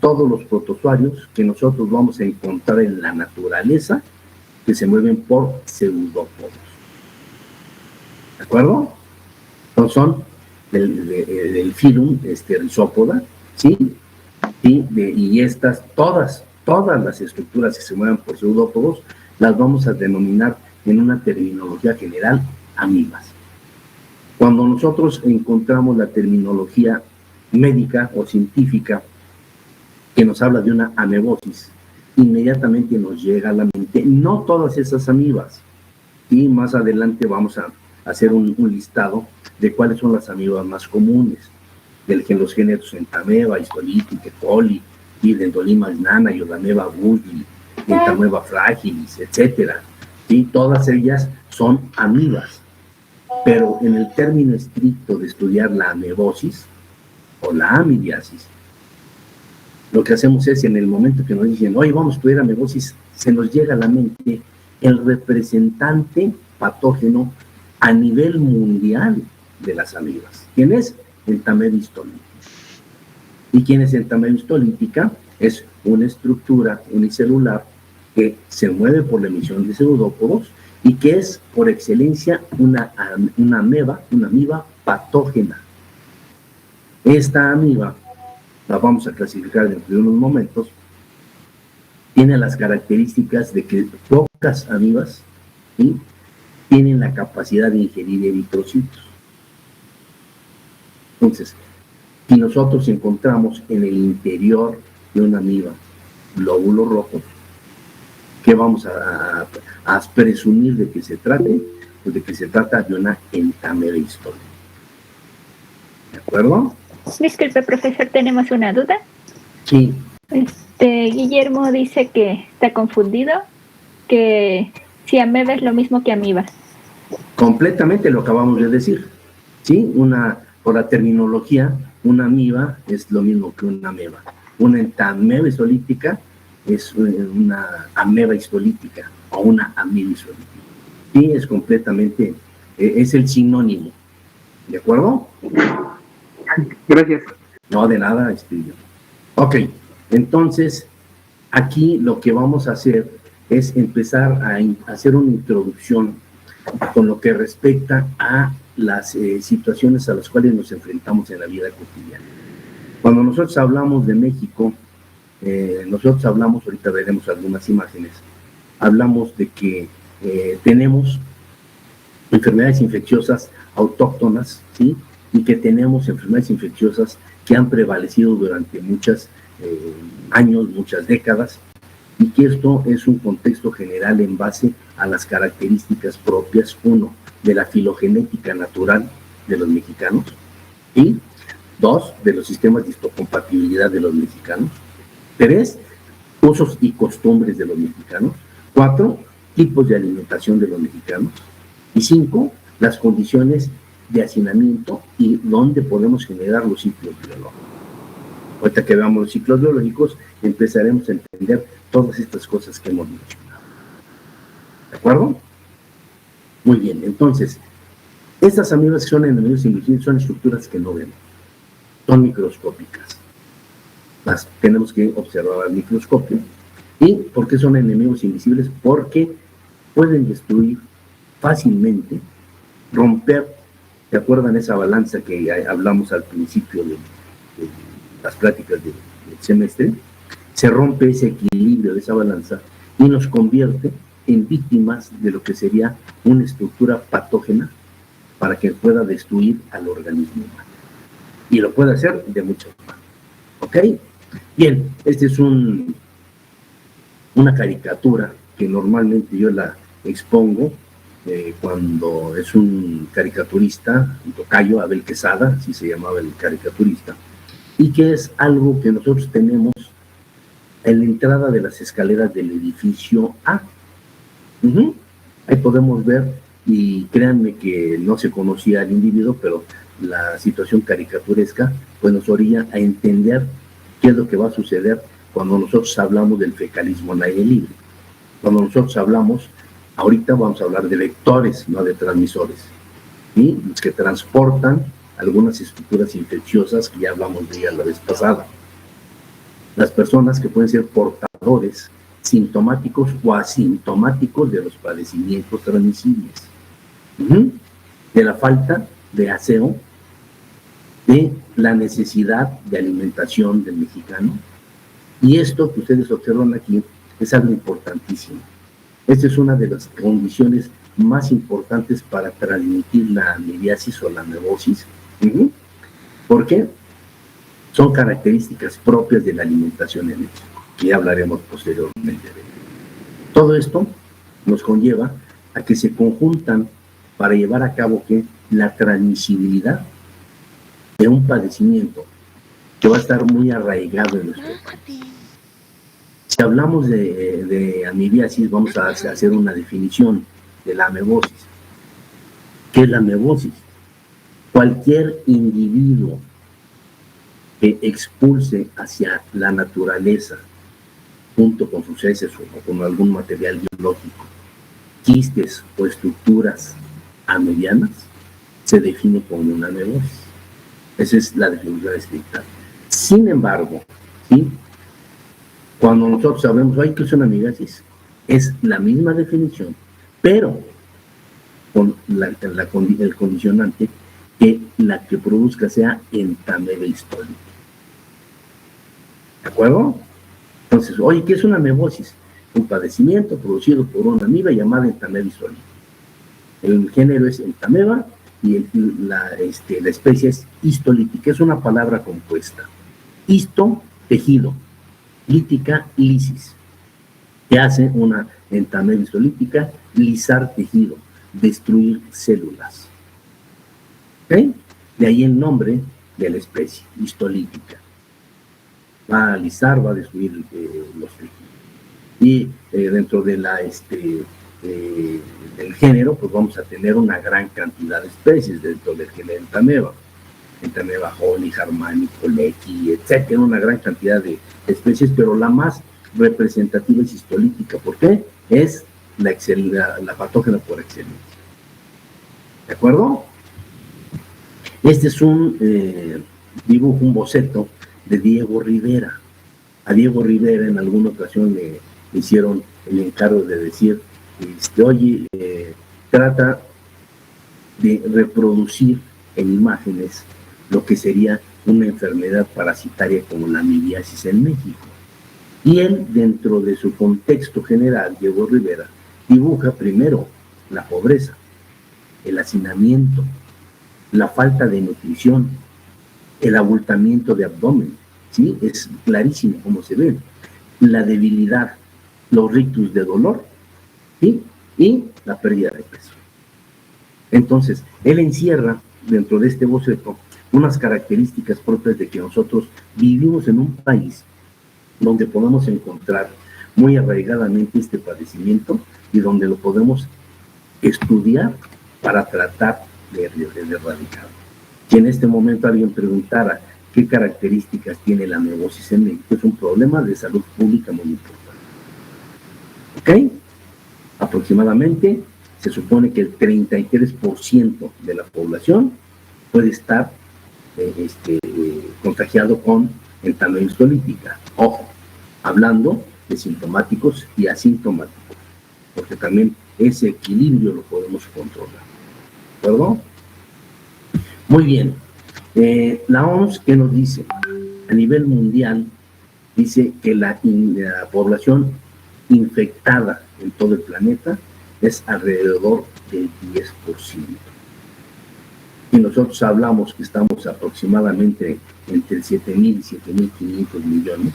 todos los protozoarios que nosotros vamos a encontrar en la naturaleza que se mueven por pseudópodos. ¿De acuerdo? Entonces son del filum Rhizópoda, ¿sí? Y estas, todas las estructuras que se mueven por pseudópodos, las vamos a denominar en una terminología general amibas. Cuando nosotros encontramos la terminología médica o científica que nos habla de una amebosis, inmediatamente nos llega a la mente no todas esas amibas, y más adelante vamos a hacer un listado de cuáles son las amibas más comunes, los géneros Entamoeba, Histolitic, E. coli, Dendrolima nana, Iolameba bulli, Entamoeba fragilis, etcétera. Y todas ellas son amibas, pero en el término estricto de estudiar la amebosis o la amibiasis, lo que hacemos es, en el momento que nos dicen, oye, vamos a estudiar amebosis, se nos llega a la mente el representante patógeno a nivel mundial de las amibas. ¿Quién es? Entamoeba histolítica. ¿Y quién es Entamoeba histolítica? Es una estructura unicelular que se mueve por la emisión de pseudópodos y que es, por excelencia, una amiba patógena. Esta amiba, la vamos a clasificar dentro de unos momentos, tiene las características de que pocas amibas, ¿sí?, tienen la capacidad de ingerir eritrocitos. Entonces, si nosotros encontramos en el interior de una amiba glóbulos rojos, ¿qué vamos a presumir de que se trate? Pues de que se trata de una Entamoeba histolítica. ¿De acuerdo? Disculpe, profesor, tenemos una duda. Sí. Guillermo dice que está confundido, que si ameba es lo mismo que amiba. Completamente lo acabamos de decir, ¿sí? Por la terminología, una amiba es lo mismo que una ameba. Una Entamoeba histolítica es una ameba histolítica o una amiba histolítica. Sí, es completamente, es el sinónimo. ¿De acuerdo? Gracias. No, de nada. Ok, entonces, aquí lo que vamos a hacer es empezar a hacer una introducción con lo que respecta a las situaciones a las cuales nos enfrentamos en la vida cotidiana. Cuando nosotros hablamos de México, nosotros hablamos, ahorita veremos algunas imágenes, hablamos de que tenemos enfermedades infecciosas autóctonas, ¿sí?, y que tenemos enfermedades infecciosas que han prevalecido durante muchos años, muchas décadas, y que esto es un contexto general en base a las características propias, uno, de la filogenética natural de los mexicanos, y dos, de los sistemas de histocompatibilidad de los mexicanos, tres, usos y costumbres de los mexicanos, cuatro, tipos de alimentación de los mexicanos, y cinco, las condiciones de hacinamiento y dónde podemos generar los ciclos biológicos. Ahorita que veamos los ciclos biológicos, empezaremos a entender todas estas cosas que hemos mencionado. ¿De acuerdo? Muy bien, entonces, estas amibas que son enemigos invisibles son estructuras que no vemos, son microscópicas. Las tenemos que observar al microscopio. ¿Y por qué son enemigos invisibles? Porque pueden destruir fácilmente, romper. ¿Se acuerdan esa balanza que hablamos al principio de las pláticas del semestre? Se rompe ese equilibrio de esa balanza y nos convierte en víctimas de lo que sería una estructura patógena para que pueda destruir al organismo humano. Y lo puede hacer de muchas maneras. ¿Ok? Bien, esta es una caricatura que normalmente yo la expongo cuando es un caricaturista, un tocayo, Abel Quesada, así se llamaba el caricaturista, y que es algo que nosotros tenemos en la entrada de las escaleras del edificio A. Ahí podemos ver, y créanme que no se conocía al individuo, pero la situación caricaturesca pues nos orilla a entender qué es lo que va a suceder cuando nosotros hablamos del fecalismo al aire libre. Cuando nosotros hablamos, ahorita vamos a hablar de vectores, no de transmisores, ¿sí?, que transportan algunas estructuras infecciosas que ya hablamos de ellas la vez pasada. las personas que pueden ser portadores sintomáticos o asintomáticos de los padecimientos transmisibles, de la falta de aseo, de la necesidad de alimentación del mexicano. Y esto que ustedes observan aquí es algo importantísimo. Esta es una de las condiciones más importantes para transmitir la amibiasis o la amebosis. ¿Por qué? Son características propias de la alimentación en México, que ya hablaremos posteriormente de ello. Todo esto nos conlleva a que se conjuntan para llevar a cabo que la transmisibilidad de un padecimiento que va a estar muy arraigado en nuestro país. Si hablamos de amibiasis, vamos a hacer una definición de la amebosis. ¿Qué es la amebosis? Cualquier individuo que expulse hacia la naturaleza, junto con sus heces o con algún material biológico, quistes o estructuras amibianas, se define como una amebosis. Esa es la definición estricta. Sin embargo, ¿sí? Cuando nosotros sabemos, ¿qué es una amibiasis? Es la misma definición, pero con el condicionante que la que produzca sea entameba histólica. ¿De acuerdo? Entonces, ¿qué es una amebosis? Un padecimiento producido por una amiba llamada entameba histólica. El género es entameba y la especie es histolítica, es una palabra compuesta. Histo, tejido, lítica, lisis, que hace una entameba histolítica, lisar tejido, destruir células. ¿Ok? De ahí el nombre de la especie, histolítica. Va a lisar, va a destruir los tejidos. Y dentro de del género, pues vamos a tener una gran cantidad de especies dentro del género entameba. Entameba holly, harmánico, lecky, etcétera, una gran cantidad de especies, pero la más representativa es histolítica. ¿Por qué? Es la patógena por excelencia. ¿De acuerdo? Este es un dibujo, un boceto de Diego Rivera. A Diego Rivera en alguna ocasión le hicieron el encargo de decir, trata de reproducir en imágenes lo que sería una enfermedad parasitaria como la amibiasis en México. Y él, dentro de su contexto general, Diego Rivera, dibuja primero la pobreza, el hacinamiento, la falta de nutrición, el abultamiento de abdomen, ¿sí? Es clarísimo cómo se ve. La debilidad, los rictus de dolor, ¿sí? Y la pérdida de peso. Entonces, él encierra dentro de este boceto unas características propias de que nosotros vivimos en un país donde podemos encontrar muy arraigadamente este padecimiento y donde lo podemos estudiar para tratar de erradicarlo. Si en este momento alguien preguntara qué características tiene la amebosis en México, es un problema de salud pública muy importante. ¿Ok? Aproximadamente se supone que el 33% de la población puede estar contagiado con entameba histolítica. Ojo, hablando de sintomáticos y asintomáticos, porque también ese equilibrio lo podemos controlar. ¿De acuerdo? Muy bien. La OMS, ¿qué nos dice? A nivel mundial, dice que la población infectada en todo el planeta es alrededor del 10%. Y nosotros hablamos que estamos aproximadamente entre 7,000 y 7,500 millones,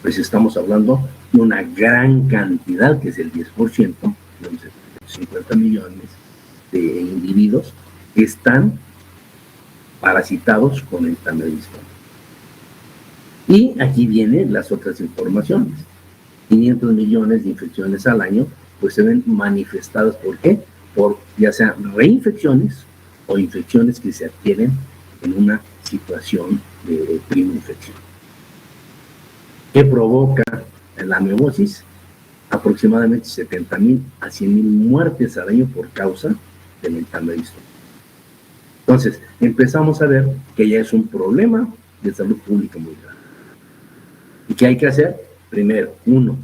pues estamos hablando de una gran cantidad, que es el 10%, de 50 millones de individuos que están parasitados con entameba histólica. Y aquí vienen las otras informaciones. 500 millones de infecciones al año, pues se ven manifestadas, ¿por qué? Por ya sean reinfecciones o infecciones que se adquieren en una situación de prima infección. ¿Qué provoca la amebosis? Aproximadamente 70,000 a 100,000 muertes al año por causa del entameba histólica. Entonces, empezamos a ver que ya es un problema de salud pública muy grande. ¿Y qué hay que hacer? Primero, 1,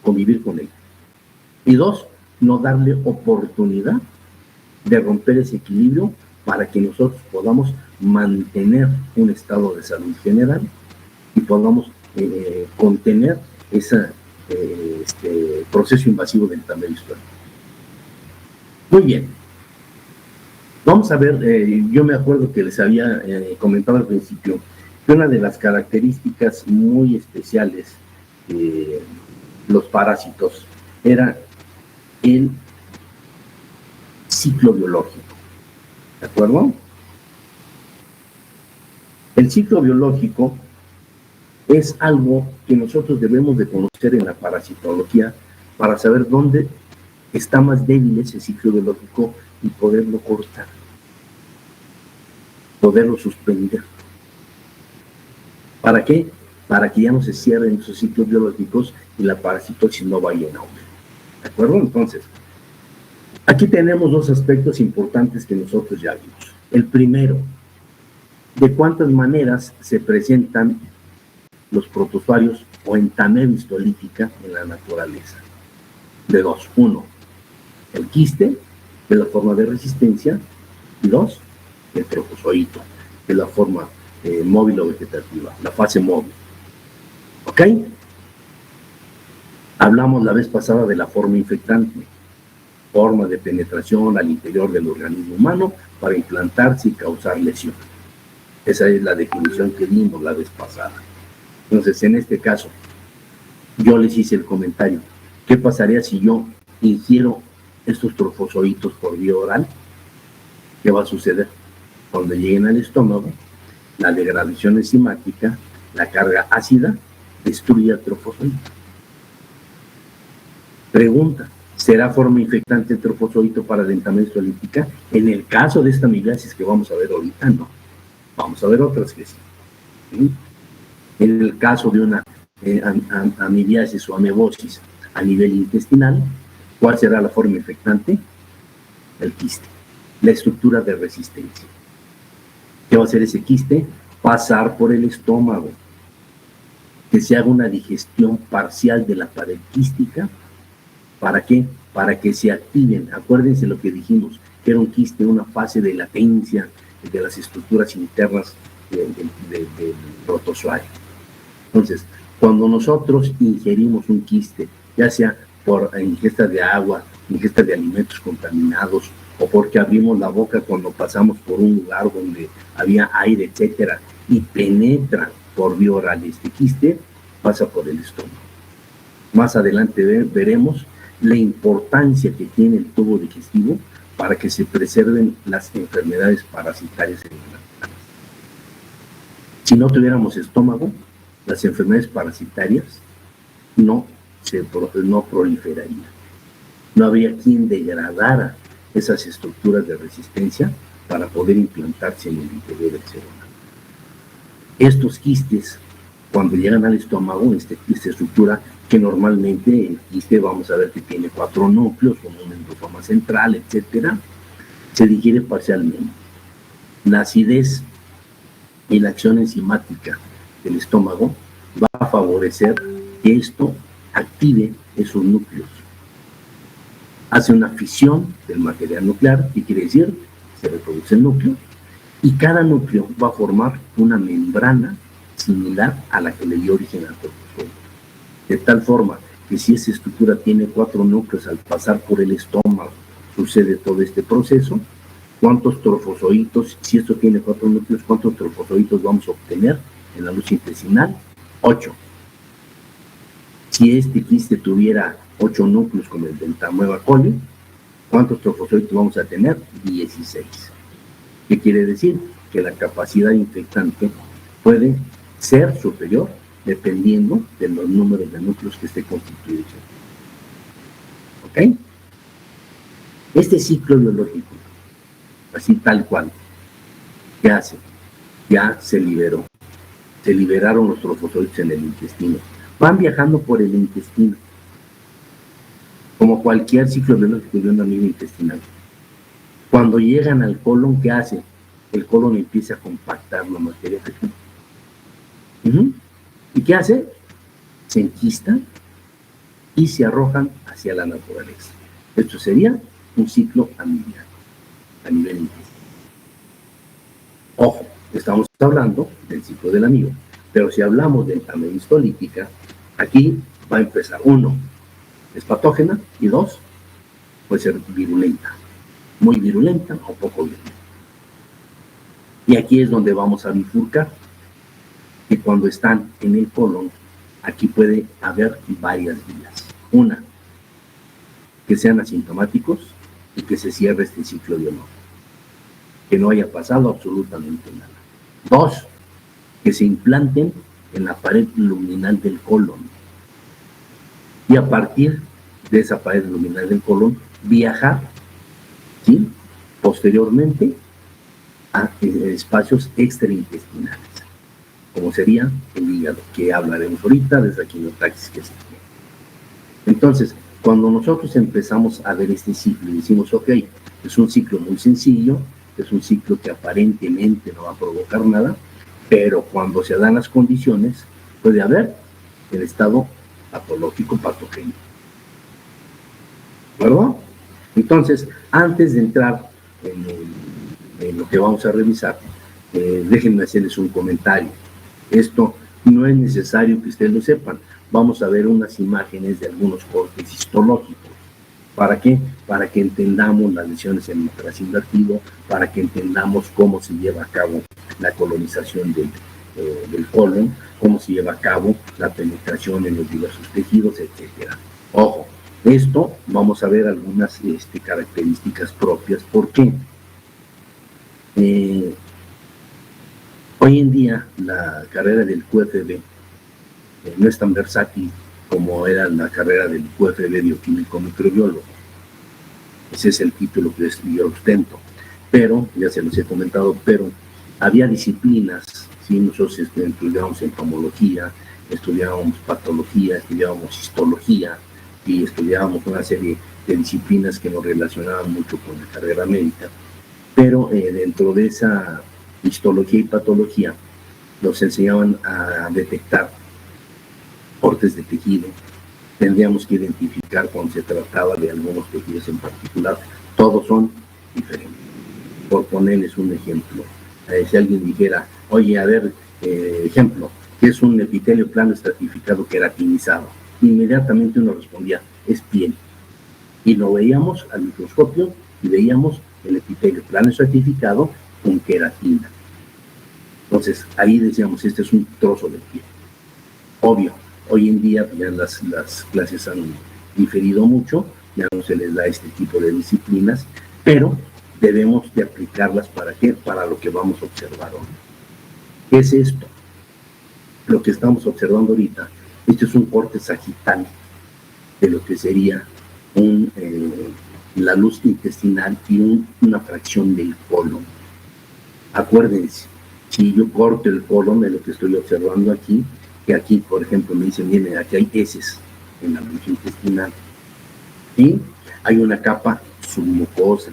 convivir con él. Y 2, no darle oportunidad de romper ese equilibrio para que nosotros podamos mantener un estado de salud general y podamos contener ese proceso invasivo del entamedio histórico. Muy bien. Vamos a ver, yo me acuerdo que les había comentado al principio que una de las características muy especiales de los parásitos era el ciclo biológico. ¿De acuerdo? El ciclo biológico es algo que nosotros debemos de conocer en la parasitología para saber dónde está más débil ese ciclo biológico y poderlo cortar, poderlo suspender. ¿Para qué? Para que ya no se cierren esos ciclos biológicos y la parasitosis no vaya en aumento. ¿De acuerdo? Entonces, aquí tenemos 2 aspectos importantes que nosotros ya vimos. El primero, de cuántas maneras se presentan los protozoarios o entamedia histolítica en la naturaleza. De 2, 1, el quiste, de la forma de resistencia, y 2, el trofozoito, de la forma móvil o vegetativa, la fase móvil. ¿Ok? Hablamos la vez pasada de la forma infectante, forma de penetración al interior del organismo humano para implantarse y causar lesión. Esa es la definición que dimos la vez pasada. Entonces, en este caso, yo les hice el comentario. ¿Qué pasaría si yo ingiero estos trofozoitos por vía oral? ¿Qué va a suceder? Cuando lleguen al estómago, la degradación enzimática, la carga ácida, destruye el trofozoito. Pregunta, ¿será forma infectante el trofozoito para la entamedia histolítica? En el caso de esta amibiasis que vamos a ver ahorita, no. Vamos a ver otras que sí. ¿Sí? En el caso de una amibiasis o amebosis a nivel intestinal, ¿cuál será la forma infectante? El quiste, la estructura de resistencia. ¿Qué va a hacer ese quiste? Pasar por el estómago, que se haga una digestión parcial de la pared quística. ¿Para qué? Para que se activen. Acuérdense lo que dijimos, que era un quiste, una fase de latencia de las estructuras internas del protozoario. Entonces, cuando nosotros ingerimos un quiste, ya sea por ingesta de agua, ingesta de alimentos contaminados, o porque abrimos la boca cuando pasamos por un lugar donde había aire, etcétera, y penetra por vía oral este quiste, pasa por el estómago. Más adelante veremos la importancia que tiene el tubo digestivo para que se preserven las enfermedades parasitarias en el organismo. Si no tuviéramos estómago, las enfermedades parasitarias no proliferarían. No habría quien degradara esas estructuras de resistencia para poder implantarse en el interior del ser humano. Estos quistes, cuando llegan al estómago, esta estructura que normalmente el quiste vamos a ver que tiene 4 núcleos, con un endosoma central, etcétera, se digiere parcialmente. La acidez y la acción enzimática del estómago va a favorecer que esto active esos núcleos. Hace una fisión del material nuclear, ¿qué quiere decir? Se reproduce el núcleo, y cada núcleo va a formar una membrana similar a la que le dio origen al trofozoito. De tal forma que si esa estructura tiene 4 núcleos, al pasar por el estómago sucede todo este proceso. ¿Cuántos trofozoitos, si esto tiene 4 núcleos, cuántos trofozoitos vamos a obtener en la luz intestinal? 8. Si este quiste tuviera 8 núcleos como el del Entamoeba coli, ¿cuántos trofozoitos vamos a tener? 16. ¿Qué quiere decir? Que la capacidad infectante puede ser superior dependiendo de los números de núcleos que esté constituido. ¿Ok? Este ciclo biológico, así tal cual, ¿qué hace? Ya se liberó. Se liberaron los trofozoitos en el intestino. Van viajando por el intestino, como cualquier ciclo biológico de una amiga intestinal. Cuando llegan al colon, ¿qué hace? El colon empieza a compactar la materia fecal. ¿Y qué hace? Se enquistan y se arrojan hacia la naturaleza. Esto sería un ciclo amibiano a nivel intestinal. Ojo, estamos hablando del ciclo del amibo, pero si hablamos de entamedia histolítica, aquí va a empezar. 1, es patógena, y 2, puede ser virulenta, muy virulenta o poco virulenta. Y aquí es donde vamos a bifurcar, que cuando están en el colon, aquí puede haber varias vías. Una, que sean asintomáticos y que se cierre este ciclo de honor, que no haya pasado absolutamente nada. 2, que se implanten en la pared luminal del colon, y a partir de esa pared luminal del colon viajar, ¿sí?, posteriormente a espacios extraintestinales, como sería el hígado, que hablaremos ahorita de esa quimiotaxis que se tiene. Entonces, cuando nosotros empezamos a ver este ciclo y decimos, ok, es un ciclo muy sencillo, es un ciclo que aparentemente no va a provocar nada, pero cuando se dan las condiciones, puede haber el estado patológico patógeno. ¿De acuerdo? Entonces, antes de entrar en lo que vamos a revisar, déjenme hacerles un comentario. Esto no es necesario que ustedes lo sepan. Vamos a ver unas imágenes de algunos cortes histológicos. ¿Para qué? Para que entendamos las lesiones en el tracto invertido, para que entendamos cómo se lleva a cabo la colonización del colon, cómo se lleva a cabo la penetración en los diversos tejidos, etc. Ojo, esto vamos a ver algunas características propias. ¿Por qué? Hoy en día la carrera del QFB no es tan versátil como era la carrera del QFB bioquímico microbiólogo. Ese es el título que yo ostento. Pero, ya se los he comentado, pero había disciplinas, ¿sí? Nosotros estudiábamos entomología, estudiábamos patología, estudiábamos histología y estudiábamos una serie de disciplinas que nos relacionaban mucho con la carrera médica. Pero dentro de esa histología y patología nos enseñaban a detectar cortes de tejido. Tendríamos que identificar cuando se trataba de algunos tejidos en particular. Todos son diferentes. Por ponerles un ejemplo, si alguien dijera, oye, a ver, ejemplo, ¿qué es un epitelio plano estratificado queratinizado? Inmediatamente uno respondía, es piel. Y lo veíamos al microscopio y veíamos el epitelio plano estratificado con queratina. Entonces, ahí decíamos, este es un trozo de piel. Obvio, hoy en día ya las clases han diferido mucho, ya no se les da este tipo de disciplinas, pero debemos de aplicarlas ¿para qué? Para lo que vamos a observar hoy. ¿Qué es esto? Lo que estamos observando ahorita, este es un corte sagital de lo que sería la luz intestinal y una fracción del colon. Acuérdense, si yo corto el colon de lo que estoy observando aquí, que aquí, por ejemplo, me dicen, miren, aquí hay heces en la luz intestinal, y hay una capa submucosa,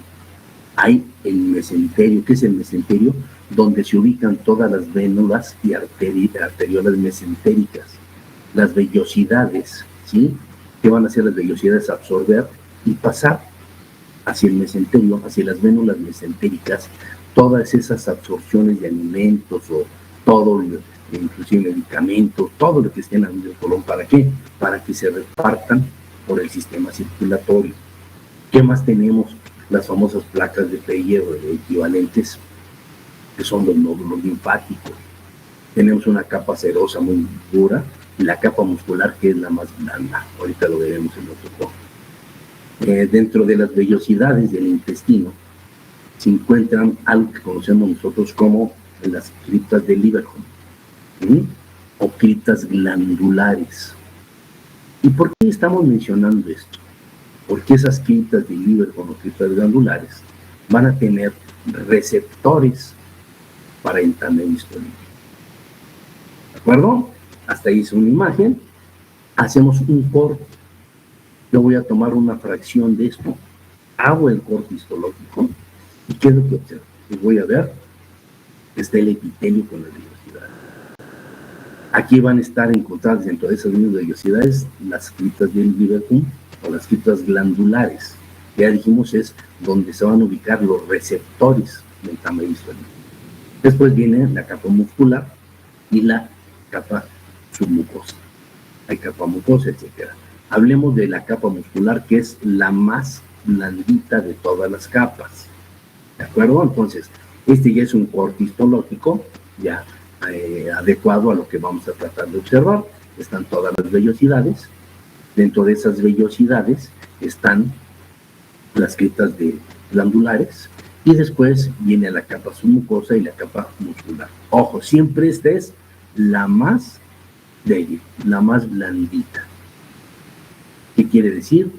hay el mesenterio. ¿Qué es el mesenterio? Donde se ubican todas las vénulas y arteriolas mesentéricas, las vellosidades, ¿sí? ¿Qué van a hacer las vellosidades? Absorber y pasar hacia el mesenterio, hacia las vénulas mesentéricas, todas esas absorciones de alimentos o todo, inclusive medicamentos, todo lo que esté en la del colon. ¿Para qué? Para que se repartan por el sistema circulatorio. ¿Qué más tenemos? Las famosas placas de Peyer o de equivalentes, que son los nódulos linfáticos. Tenemos una capa serosa muy dura y la capa muscular, que es la más blanda. Ahorita lo veremos en otro poco. Dentro de las vellosidades del intestino se encuentran algo que conocemos nosotros como las criptas de Lieberkühn, o criptas glandulares. ¿Y por qué estamos mencionando esto? Porque esas criptas de Lieberkühn o criptas glandulares van a tener receptores para entamedia histolítica. ¿De acuerdo? Hasta ahí es una imagen. Hacemos un corte. Yo voy a tomar una fracción de esto, hago el corte histológico y ¿qué es lo que observo? Y voy a ver, está el epitelio con la vellosidad. Aquí van a estar encontradas dentro de esas mismas vellosidades las criptas del Lieberkühn o las criptas glandulares. Ya dijimos, es donde se van a ubicar los receptores del tamaño visual. Después viene la capa muscular y la capa submucosa. Hay capa mucosa, etc. Hablemos de la capa muscular, que es la más blandita de todas las capas. ¿De acuerdo? Entonces, este ya es un corte histológico, ya adecuado a lo que vamos a tratar de observar. Están todas las vellosidades. Dentro de esas vellosidades están las criptas glandulares, y después viene la capa submucosa y la capa muscular. Ojo, siempre esta es la más débil, la más blandita. ¿Qué quiere decir?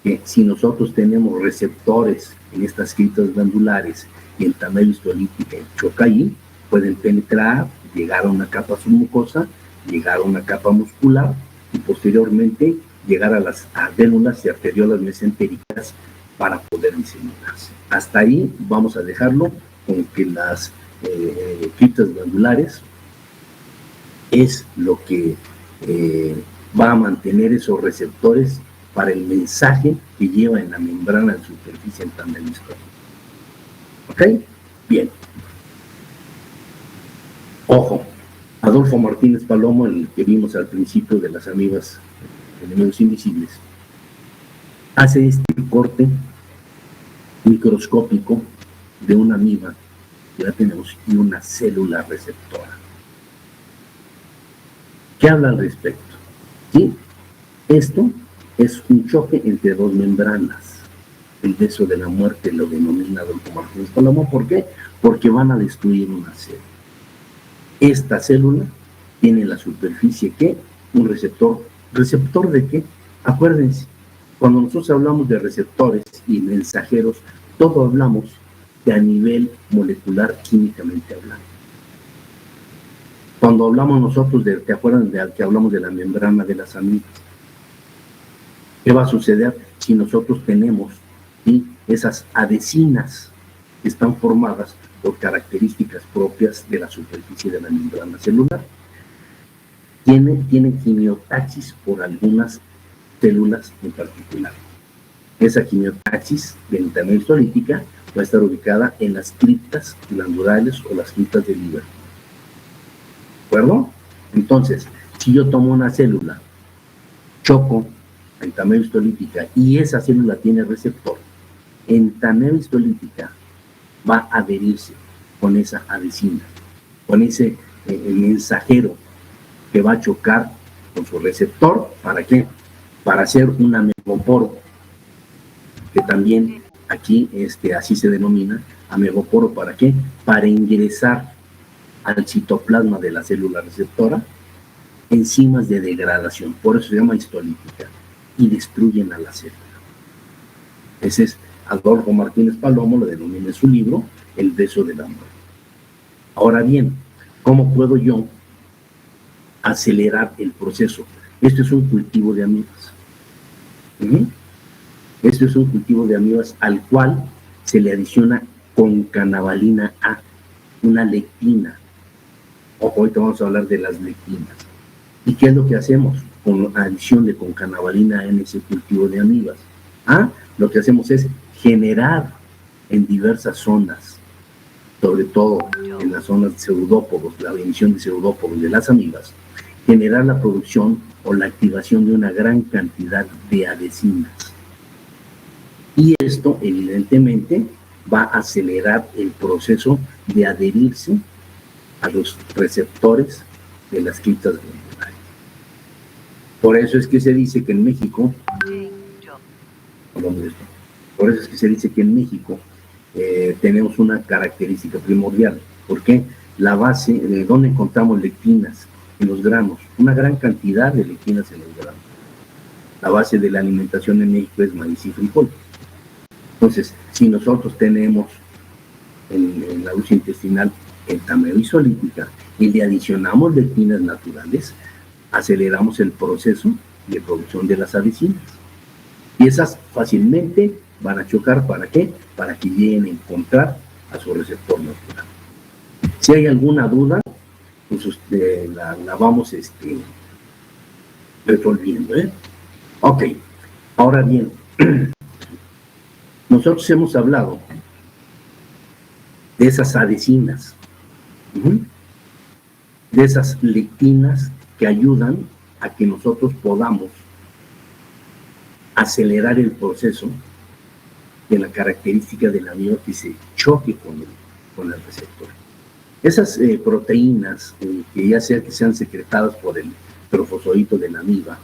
Que si nosotros tenemos receptores en estas criptas glandulares y el tamaño histolítica choca ahí, pueden penetrar, llegar a una capa submucosa, llegar a una capa muscular y posteriormente llegar a las adénulas y arteriolas mesentéricas para poder diseminarse. Hasta ahí vamos a dejarlo con que las criptas glandulares es lo que va a mantener esos receptores para el mensaje que lleva en la membrana de superficie el tamaño histológico. ¿Ok? Bien. Ojo, Adolfo Martínez Palomo, el que vimos al principio de las amibas enemigos invisibles, hace este corte microscópico de una amiba, que la tenemos, y una célula receptora. ¿Qué habla al respecto? ¿Sí? Esto es un choque entre dos membranas. El beso de la muerte lo denomina Adolfo Martínez Palomo. ¿Por qué? Porque van a destruir una célula. Esta célula tiene en la superficie, ¿qué? Un receptor. ¿Receptor de qué? Acuérdense, cuando nosotros hablamos de receptores y mensajeros, todo hablamos de a nivel molecular, químicamente hablando. Cuando hablamos nosotros ¿te acuerdan de que hablamos de la membrana de las amibas? ¿Qué va a suceder si nosotros tenemos esas adhesinas que están formadas por características propias de la superficie de la membrana celular? Tienen quimiotaxis por algunas células en particular. Esa quimiotaxis de tamaño histolítica va a estar ubicada en las criptas glandulares o las criptas del Lieberkühn. ¿De acuerdo? Entonces, si yo tomo una célula, choco en tamaño histolítica y esa célula tiene receptor, en tamaño histolítica va a adherirse con esa adhesina, con ese mensajero que va a chocar con su receptor. ¿Para qué? Para hacer un ameboporo, que también aquí así se denomina ameboporo. ¿Para qué? Para ingresar al citoplasma de la célula receptora enzimas de degradación, por eso se llama histolítica, y destruyen a la célula. Ese es Adolfo Martínez Palomo, lo denomina en su libro El beso de la muerte. Ahora bien, ¿cómo puedo yo acelerar el proceso? Esto es un cultivo de amibas. Esto es un cultivo de amibas al cual se le adiciona concanavalina A, una lectina. Ojo, ahorita vamos a hablar de las lectinas. ¿Y qué es lo que hacemos con la adición de concanavalina A en ese cultivo de amibas? Lo que hacemos es generar en diversas zonas, sobre todo en las zonas de pseudópodos, la emisión de pseudópodos de las amibas, generar la producción o la activación de una gran cantidad de adhesinas. Y esto, evidentemente, va a acelerar el proceso de adherirse a los receptores de las criptas glandulares. Por eso es que se dice que en México, por eso es que se dice que en México tenemos una característica primordial. ¿Por qué? La base, de donde encontramos lectinas en los granos, una gran cantidad de lectinas en los granos. La base de la alimentación en México es maíz y frijol. Entonces, si nosotros tenemos en la lucha intestinal en tamaño histolítica y le adicionamos lectinas naturales, aceleramos el proceso de producción de las adhesinas. Y esas fácilmente van a chocar, ¿para qué? Para que lleguen a encontrar a su receptor natural. Si hay alguna duda, pues la vamos resolviendo, ¿eh? Ok, ahora bien, nosotros hemos hablado de esas adhesinas, de esas lectinas que ayudan a que nosotros podamos acelerar el proceso de la característica del amido que se choque con el receptor. Esas proteínas, que ya sea que sean secretadas por el trofozoito de la amiba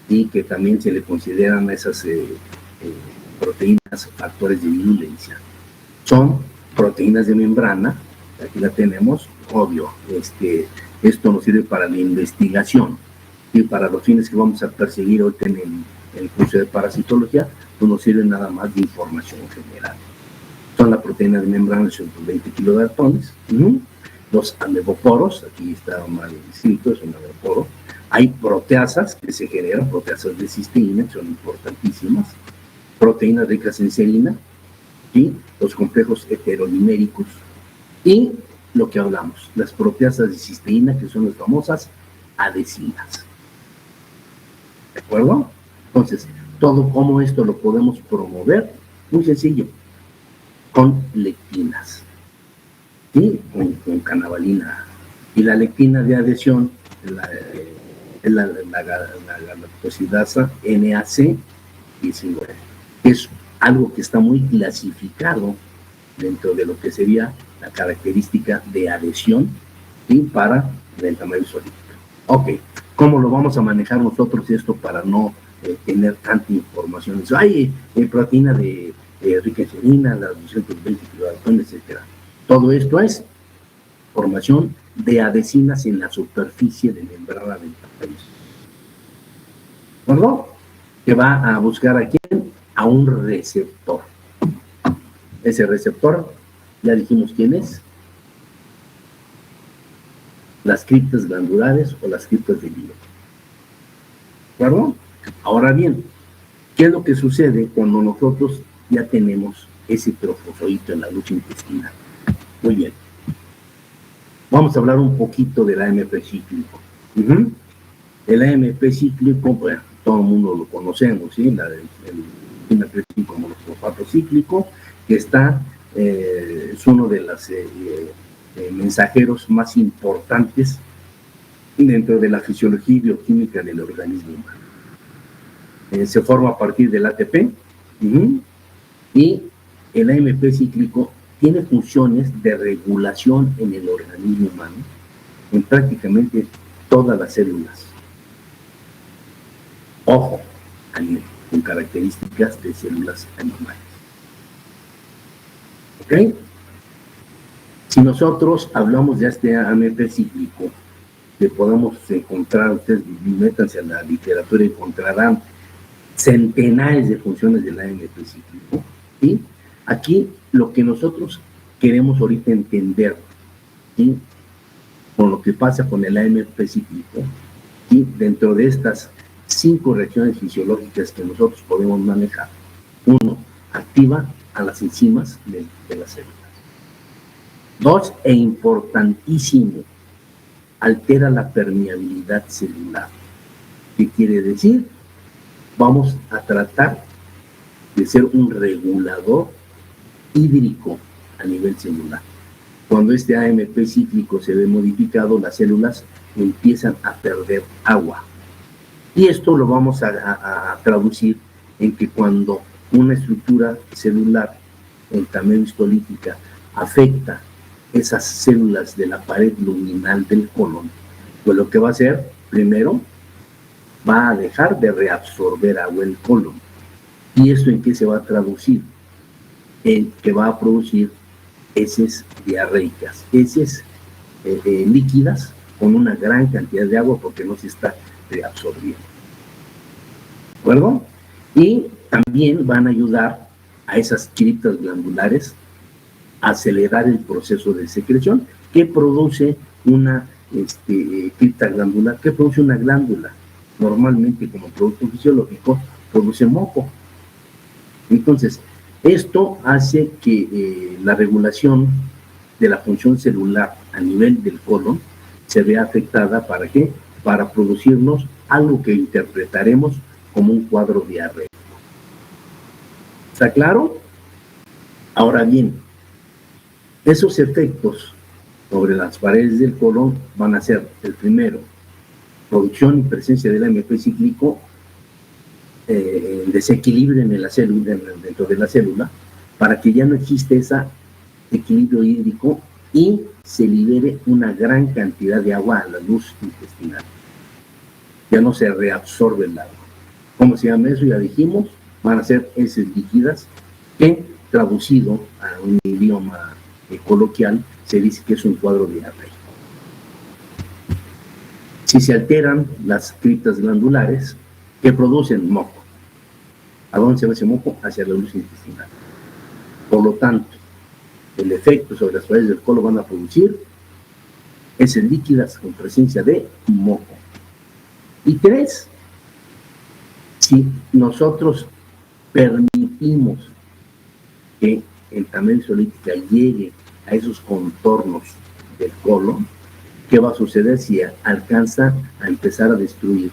y que también se le consideran esas proteínas factores de virulencia, son proteínas de membrana. Aquí la tenemos, obvio, esto nos sirve para la investigación y para los fines que vamos a perseguir hoy en el curso de parasitología, pues nos sirve nada más de información general. Son la proteína de membrana de 120 kilodaltones, los ameboporos, aquí está mal escrito, es un ameboporo. Hay proteasas que se generan, proteasas de cisteína, que son importantísimas, proteínas ricas en serina, ¿sí? Los complejos heteroliméricos y lo que hablamos, las proteasas de cisteína, que son las famosas adhesinas. ¿De acuerdo? Entonces, todo como esto lo podemos promover, muy sencillo, con lectinas, ¿sí? Con canabalina. Y la lectina de adhesión es la galactosidasa NAC19, que es algo que está muy clasificado dentro de lo que sería la característica de adhesión, ¿sí? Para el tamaño solídico. Ok, ¿cómo lo vamos a manejar nosotros esto para no tener tanta información? Hay proteína de rica en serina, las 220 kilodaltones, etcétera. Todo esto es formación de adhesinas en la superficie de membrana del tamaño. ¿De acuerdo? Que va a buscar a quién? A un receptor. Ese receptor, ya dijimos quién es. Las criptas glandulares o las criptas de Lilo. ¿De acuerdo? Ahora bien, ¿qué es lo que sucede cuando nosotros ya tenemos ese trofozoito en la lucha intestinal? Muy bien. Vamos a hablar un poquito del AMP cíclico. El AMP cíclico, bueno, todo el mundo lo conocemos, ¿sí? El como el fosfato cíclico, que es uno de los mensajeros más importantes dentro de la fisiología y bioquímica del organismo humano. Se forma a partir del ATP, y el AMP cíclico tiene funciones de regulación en el organismo humano en prácticamente todas las células. Ojo, con características de células animales. ¿Ok? Si nosotros hablamos de este AMP cíclico, que podemos encontrar, ustedes métanse a la literatura y encontrarán centenares de funciones del AMP cíclico, ¿sí? Aquí lo que nosotros queremos ahorita entender, ¿sí? Con lo que pasa con el AMP cíclico, ¿sí? Dentro de estas 5 reacciones fisiológicas que nosotros podemos manejar. 1, activa a las enzimas de las células. 2, e importantísimo, altera la permeabilidad celular. ¿Qué quiere decir? Vamos a tratar de ser un regulador hídrico a nivel celular. Cuando este AMP cíclico se ve modificado, las células empiezan a perder agua. Y esto lo vamos a traducir en que cuando una estructura celular en tamaño histolítica afecta esas células de la pared luminal del colon, pues lo que va a hacer, primero, va a dejar de reabsorber agua el colon. ¿Y esto en qué se va a traducir? En que va a producir heces diarreicas, heces líquidas con una gran cantidad de agua porque no se está reabsorbiendo. ¿De acuerdo? Y también van a ayudar a esas criptas glandulares a acelerar el proceso de secreción que produce una cripta glandular, que produce una glándula. Normalmente, como producto fisiológico, produce moco. Entonces, esto hace que la regulación de la función celular a nivel del colon se ve afectada, ¿para qué? Para producirnos algo que interpretaremos como un cuadro diarreico. ¿Está claro? Ahora bien, esos efectos sobre las paredes del colon van a ser, el primero, producción y presencia del AMP cíclico, desequilibrio en la célula, dentro de la célula, para que ya no existe ese equilibrio hídrico y se libere una gran cantidad de agua a la luz intestinal. Ya no se reabsorbe el agua. ¿Cómo se llama eso? Ya dijimos, van a ser heces líquidas que, traducido a un idioma coloquial, se dice que es un cuadro diarreico. Si se alteran las criptas glandulares que producen moco, ¿a dónde se va ese moco? Hacia la luz intestinal. Por lo tanto, el efecto sobre las paredes del colon van a producir heces líquidas con presencia de moco. Y tres, si nosotros permitimos que el tamaño solítica llegue a esos contornos del colon, ¿qué va a suceder si alcanza a empezar a destruir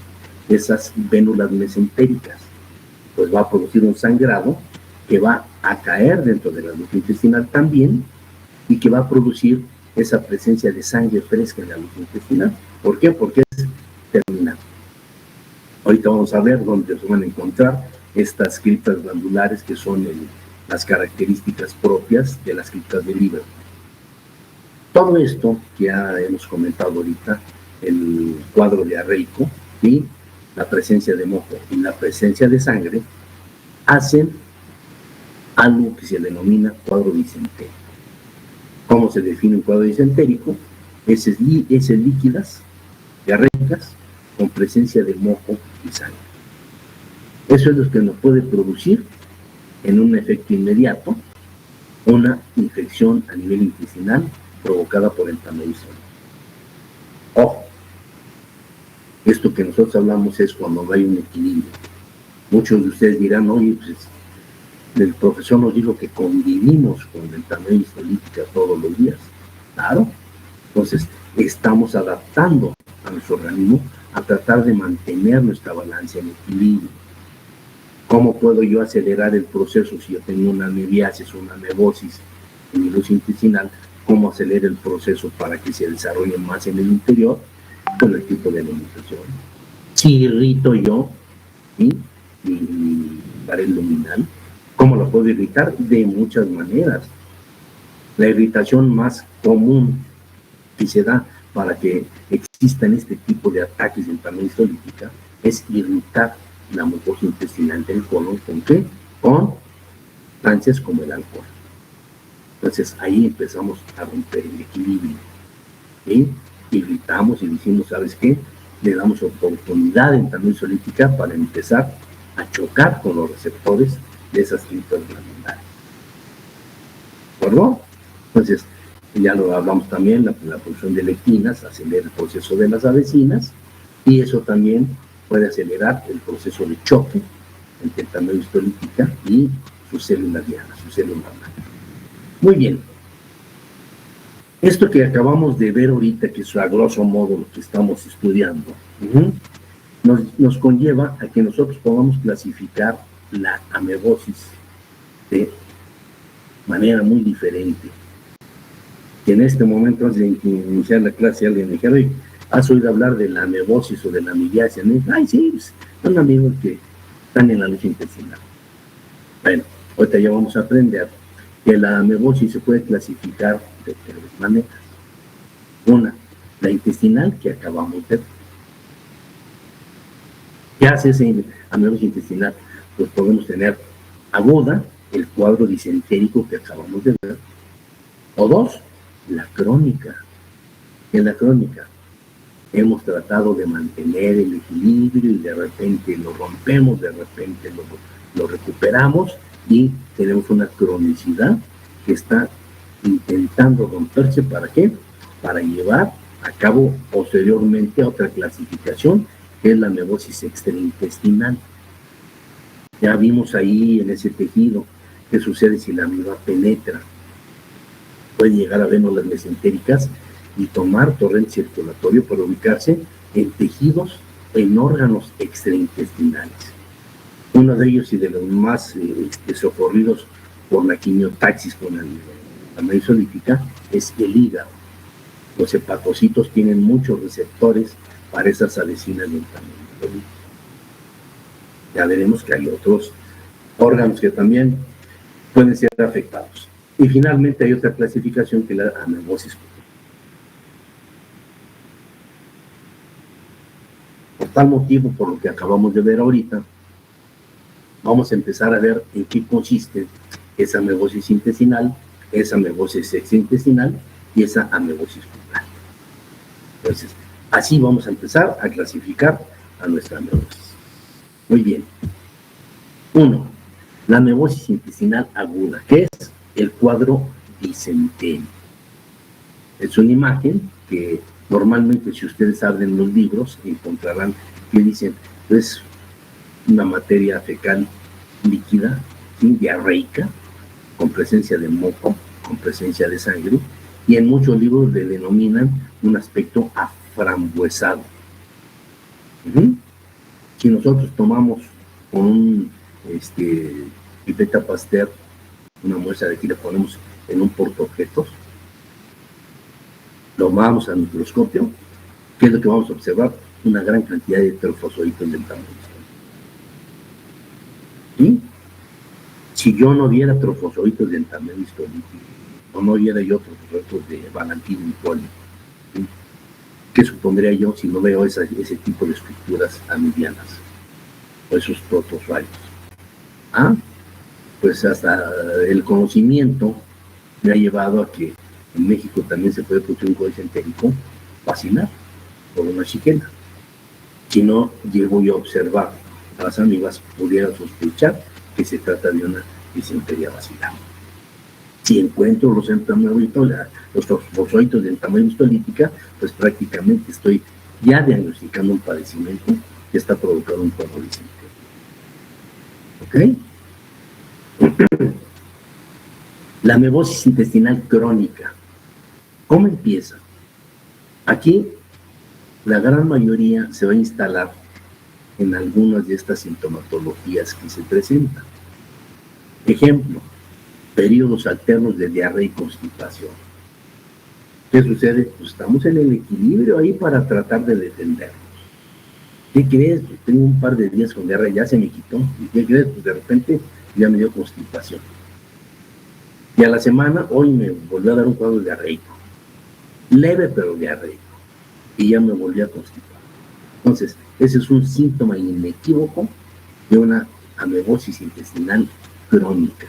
esas vénulas mesentéricas? Pues va a producir un sangrado que va a caer dentro de la luz intestinal también y que va a producir esa presencia de sangre fresca en la luz intestinal. ¿Por qué? Porque es terminal. Ahorita vamos a ver dónde se van a encontrar estas criptas glandulares que son las características propias de las criptas del hígado. Todo esto que ya hemos comentado ahorita, el cuadro diarreico y la presencia de moco y la presencia de sangre, hacen algo que se denomina cuadro disentérico. ¿Cómo se define un cuadro disentérico? Heces líquidas, diarreicas, con presencia de moco y sangre. Eso es lo que nos puede producir en un efecto inmediato una infección a nivel intestinal provocada por el tamoxifeno. Ojo, esto que nosotros hablamos es cuando no hay un equilibrio. Muchos de ustedes dirán, oye, pues el profesor nos dijo que convivimos con el tamaño solítica todos los días. Claro, entonces estamos adaptando a nuestro organismo a tratar de mantener nuestra balanza en equilibrio. ¿Cómo puedo yo acelerar el proceso si yo tengo una amebiasis o una amebosis en mi luz intestinal? ¿Cómo acelerar el proceso para que se desarrolle más en el interior? Con el tipo de alimentación. Si irrito yo mi pared luminal, ¿cómo lo puedo irritar? De muchas maneras. La irritación más común que se da para que existan este tipo de ataques en tamaño solítica es irritar la mucosa intestinal del colon. ¿Con qué? Con sustancias como el alcohol. Entonces ahí empezamos a romper el equilibrio. ¿Sí? Irritamos y decimos, ¿sabes qué? Le damos oportunidad en tamaño solítica para empezar a chocar con los receptores de esas criptas glandulares. ¿De acuerdo? Entonces, ya lo hablamos también, la producción de lectinas acelera el proceso de las avecinas y eso también puede acelerar el proceso de choque entre el tamaño histolítica y su célula diana, su célula blanca. Muy bien. Esto que acabamos de ver ahorita, que es a grosso modo lo que estamos estudiando, nos conlleva a que nosotros podamos clasificar la amebosis de manera muy diferente. Que en este momento, antes de iniciar la clase, alguien me dijera, oye, ¿has oído hablar de la amebosis o de la amibiasis? Ay, sí, pues, son amigos que están en la luz intestinal. Bueno, ahorita ya vamos a aprender que la amebosis se puede clasificar de tres maneras. Una, la intestinal, que acabamos de ver. ¿Qué hace esa amebosis intestinal? Pues podemos tener aguda, el cuadro disentérico que acabamos de ver, o dos, la crónica. En la crónica hemos tratado de mantener el equilibrio y de repente lo rompemos, de repente lo recuperamos y tenemos una cronicidad que está intentando romperse. ¿Para qué? Para llevar a cabo posteriormente a otra clasificación, que es la amebosis extraintestinal. Ya vimos ahí en ese tejido qué sucede si la amiba penetra. Puede llegar a vénulas mesentéricas y tomar torrente circulatorio para ubicarse en tejidos, en órganos extraintestinales. Uno de ellos y de los más socorridos por la quimiotaxis con la medicina es el hígado. Los hepatocitos tienen muchos receptores para esas salicinas lentamente. Ya veremos que hay otros órganos que también pueden ser afectados. Y finalmente hay otra clasificación que es la amebosis. Por tal motivo, por lo que acabamos de ver ahorita, vamos a empezar a ver en qué consiste esa amebosis intestinal, esa amebosis extraintestinal y esa amebosis pulmonar. Entonces, así vamos a empezar a clasificar a nuestra amebosis. Muy bien. 1. La amebosis intestinal aguda, que es el cuadro Vicentelli. Es una imagen que normalmente, si ustedes abren los libros, encontrarán que dicen, es una materia fecal líquida, diarreica, con presencia de moco, con presencia de sangre, y en muchos libros le denominan un aspecto aframbuesado. Si nosotros tomamos con un pipeta Pasteur una muestra de aquí, la ponemos en un portaobjetos, lo vamos al microscopio, ¿qué es lo que vamos a observar? Una gran cantidad de trofosforitos del tamaño. ¿Sí? Si yo no viera trofosforitos del tamaño histolítico, o no viera yo trofosforitos de Valentín y Poli, ¿sí? ¿Qué supondría yo si no veo ese tipo de estructuras amibianas o esos protozoarios? Pues hasta el conocimiento me ha llevado a que en México también se puede producir un códice entérico vacinar por una chiquena. Si no llego yo a observar a las amibas, pudiera sospechar que se trata de una disentería vacilar. Si encuentro los trofosforitos del tamaño histolítica, pues prácticamente estoy ya diagnosticando un padecimiento que está provocando un cuadro disentería. ¿Ok? La amebosis intestinal crónica. ¿Cómo empieza? Aquí la gran mayoría se va a instalar en algunas de estas sintomatologías que se presentan. Ejemplo, periodos alternos de diarrea y constipación. ¿Qué sucede? Pues estamos en el equilibrio ahí para tratar de defendernos. ¿Qué crees? Pues tengo un par de días con diarrea, ya se me quitó. ¿Y qué crees? Pues de repente ya me dio constipación. Y a la semana, hoy me volvió a dar un cuadro diarreico. Leve, pero diarreico. Y ya me volví a constipar. Entonces, ese es un síntoma inequívoco de una amebosis intestinal crónica.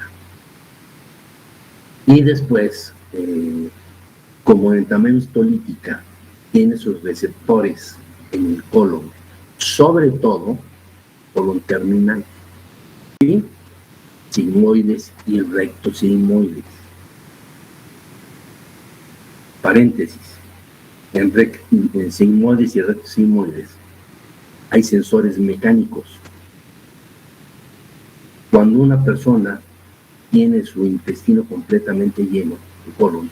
Y después, como en tamaño histolítica tiene sus receptores en el colon, sobre todo colon terminal, ¿sí? Sigmoides y rectosigmoides. Paréntesis, en sigmoides y rectosigmoides hay sensores mecánicos. Cuando una persona tiene su intestino completamente lleno, el colon,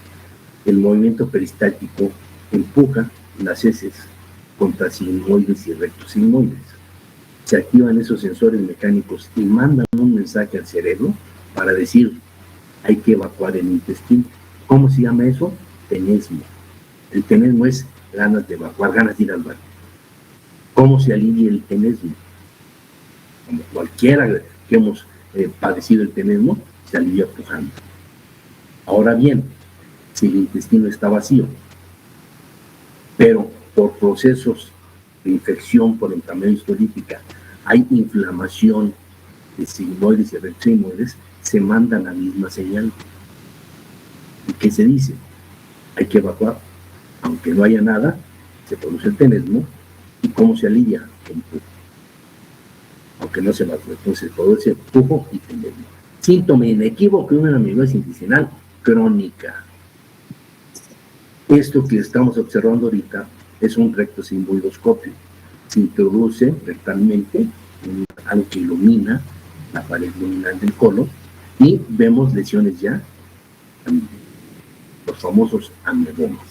el movimiento peristáltico empuja las heces contra sigmoides y rectosigmoides. Se activan esos sensores mecánicos y mandan un mensaje al cerebro para decir, hay que evacuar el intestino. ¿Cómo se llama eso? Tenesmo. El tenesmo es ganas de evacuar, ganas de ir al baño. ¿Cómo se alivia el tenesmo? Como cualquiera que hemos padecido el tenesmo, se alivia pujando. Ahora bien, si el intestino está vacío, pero por procesos de infección por entamedia histolítica hay inflamación de sigmoides y rectosigmoides, se manda la misma señal. ¿Y qué se dice? Hay que evacuar. Aunque no haya nada, se produce el tenesmo. ¿Y cómo se alivia? Con pujo. Aunque no se evacúe, entonces produce pujo y tenesmo. Síntoma inequívoco de una amebosis intestinal crónica. Esto que estamos observando ahorita es un rectosigmoidoscopio. Se introduce rectalmente algo que ilumina la pared luminal del colon y vemos lesiones ya, los famosos amebomas.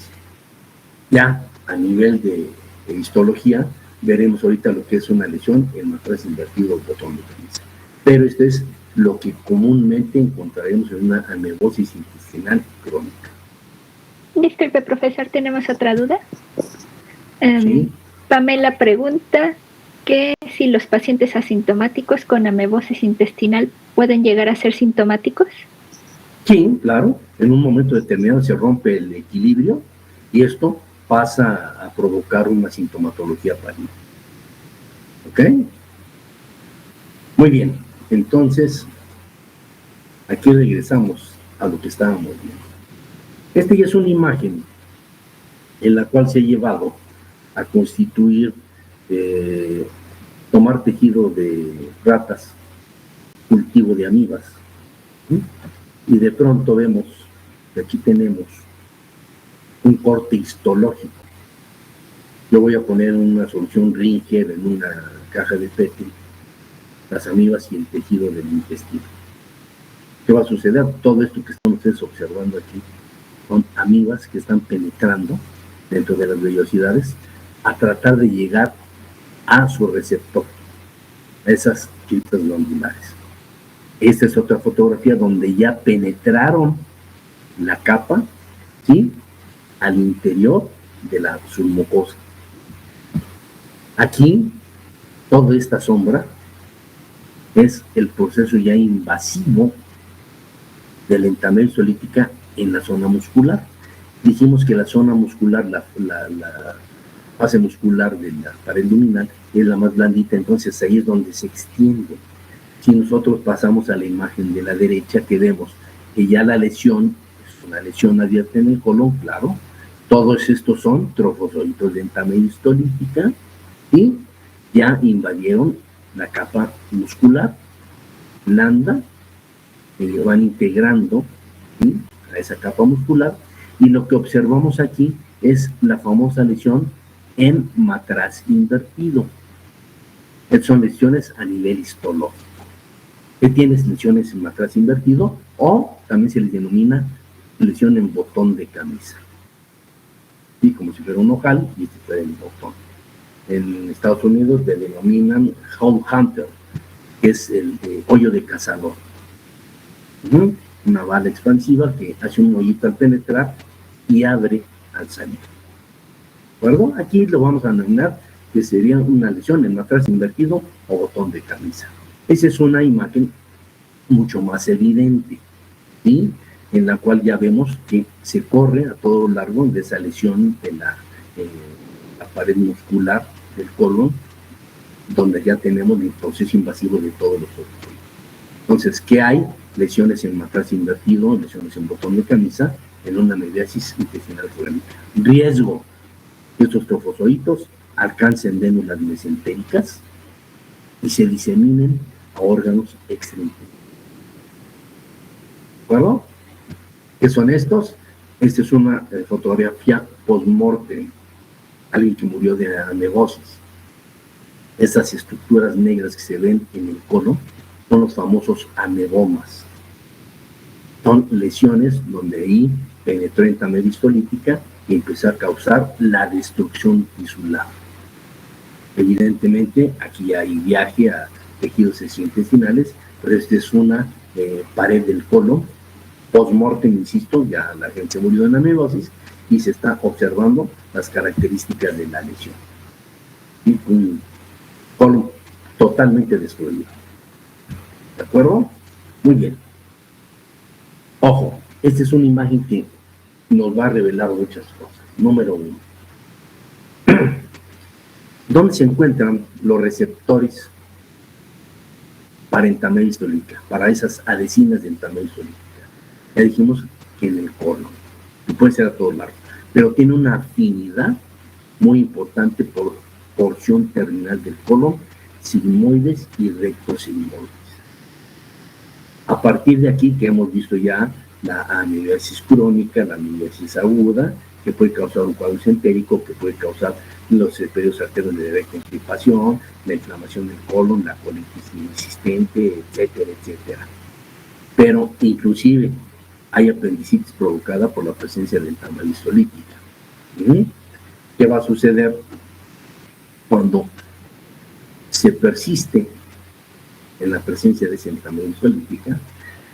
Ya a nivel de histología, veremos ahorita lo que es una lesión en matraz invertido o botón de camisa. Pero esto es lo que comúnmente encontraremos en una amebosis intestinal crónica. Disculpe, profesor, ¿tenemos otra duda? Sí. Pamela pregunta que si los pacientes asintomáticos con amebosis intestinal pueden llegar a ser sintomáticos. Sí, claro. En un momento determinado se rompe el equilibrio y esto pasa a provocar una sintomatología pálida. ¿Ok? Muy bien. Entonces, aquí regresamos a lo que estábamos viendo. Esta ya es una imagen en la cual se ha llevado a constituir, tomar tejido de ratas, cultivo de amibas, ¿sí? Y de pronto vemos que aquí tenemos un corte histológico. Yo voy a poner una solución Ringer en una caja de Petri, las amibas y el tejido del intestino. ¿Qué va a suceder? Todo esto que estamos ustedes observando aquí son amibas que están penetrando dentro de las vellosidades a tratar de llegar a su receptor, a esas criptas glandulares. Esta es otra fotografía donde ya penetraron la capa, ¿sí?, al interior de la submucosa. Aquí, toda esta sombra es el proceso ya invasivo de la entamelisolítica en la zona muscular. Dijimos que la zona muscular, la fase muscular de la pared luminal es la más blandita, entonces ahí es donde se extiende. Si nosotros pasamos a la imagen de la derecha, que vemos que ya la lesión es una lesión abierta en el colon, claro, todos estos son trofozoitos de entamelisolítica y ya invadieron la capa muscular blanda, que van integrando, ¿sí?, a esa capa muscular, y lo que observamos aquí es la famosa lesión en matraz invertido. Estas son lesiones a nivel histológico. ¿Qué tienes? Lesiones en matraz invertido, o también se les denomina lesión en botón de camisa. Sí, como si fuera un ojal, y este fuera el botón. En Estados Unidos le denominan hole hunter, que es el hoyo de cazador. Una bala expansiva que hace un hoyito al penetrar y abre al salir. ¿De acuerdo? Aquí lo vamos a denominar que sería una lesión en matraz invertido o botón de camisa. Esa es una imagen mucho más evidente, ¿sí?, en la cual ya vemos que se corre a todo lo largo de esa lesión de la pared muscular del colon, donde ya tenemos el proceso invasivo de todos los otros. Entonces, ¿qué hay? Lesiones en matraz invertido, lesiones en botón de camisa, en una amebiasis intestinal crónica. Riesgo que estos trofozoitos alcancen vénulas mesentéricas y se diseminen a órganos extraintestinales. ¿De acuerdo? ¿Qué son estos? Esta es una fotografía post-mortem, alguien que murió de amebosis. Estas estructuras negras que se ven en el colon son los famosos amebomas. Son lesiones donde ahí penetró entamelisolítica y empezó a causar la destrucción tisular. Evidentemente, aquí hay viaje a tejidos extraintestinales, pero esta es una pared del colon. Post-mortem, insisto, ya la gente murió en amebosis y se está observando las características de la lesión. Y un colon totalmente destruido. ¿De acuerdo? Muy bien. Ojo, esta es una imagen que nos va a revelar muchas cosas. Número 1. ¿Dónde se encuentran los receptores para entamelisolítica, para esas adhesinas de entamelisolítica? Ya dijimos que en el colon, y puede ser a todo largo, pero tiene una afinidad muy importante por porción terminal del colon, sigmoides y rectosigmoides. A partir de aquí, que hemos visto ya la amibiasis crónica, la amibiasis aguda, que puede causar un cuadro disentérico, que puede causar los periodos arterios de reconstipación, la inflamación del colon, la colitis insistente, etcétera, etcétera. Pero inclusive hay apendicitis provocada por la presencia de entamelisolítica. ¿Qué va a suceder cuando se persiste en la presencia de esa inflamación histolítica?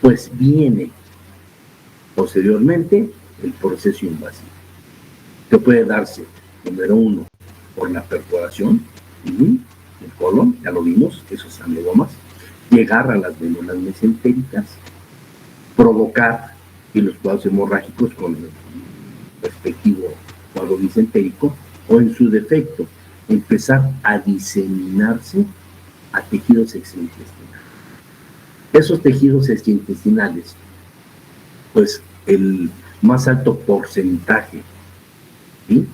Pues viene posteriormente el proceso invasivo, que puede darse, número uno, por la perforación del colon, ya lo vimos, esos amelomas, llegar a las vénulas mesentéricas, provocar los cuadros hemorrágicos con el respectivo cuadro disentérico, o en su defecto, empezar a diseminarse a tejidos extraintestinales. Esos tejidos extraintestinales, pues el más alto porcentaje, ¿sí?,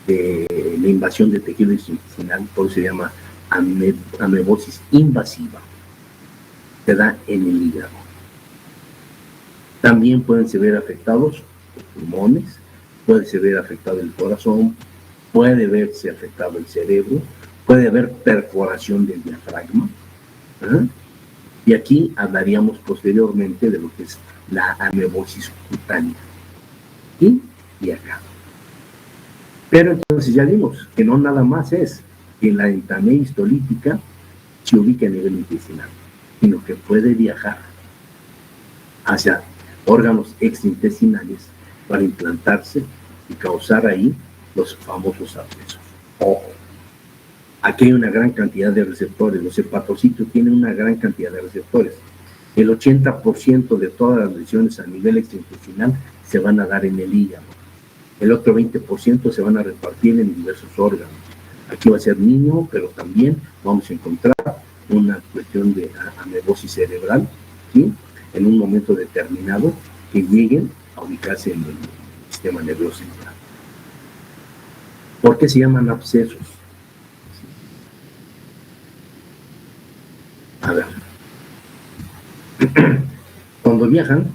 de la invasión de tejido intestinal, por eso se llama amebosis invasiva, se da en el hígado. También pueden ser ver afectados los pulmones, puede ver afectado el corazón, puede verse afectado el cerebro, puede haber perforación del diafragma. Y aquí hablaríamos posteriormente de lo que es la amebosis cutánea. Y acá. Pero entonces ya vimos que no nada más es que la entamedia histolítica se ubica a nivel intestinal, sino que puede viajar hacia órganos extraintestinales para implantarse y causar ahí los famosos abscesos. Ojo, aquí hay una gran cantidad de receptores, los hepatocitos tienen una gran cantidad de receptores. El 80% de todas las lesiones a nivel extraintestinal se van a dar en el hígado. El otro 20% se van a repartir en diversos órganos. Aquí va a ser mínimo, pero también vamos a encontrar una cuestión de amebosis cerebral, ¿sí?, en un momento determinado, que lleguen a ubicarse en el sistema nervioso central. ¿Por qué se llaman abscesos? A ver. Cuando viajan,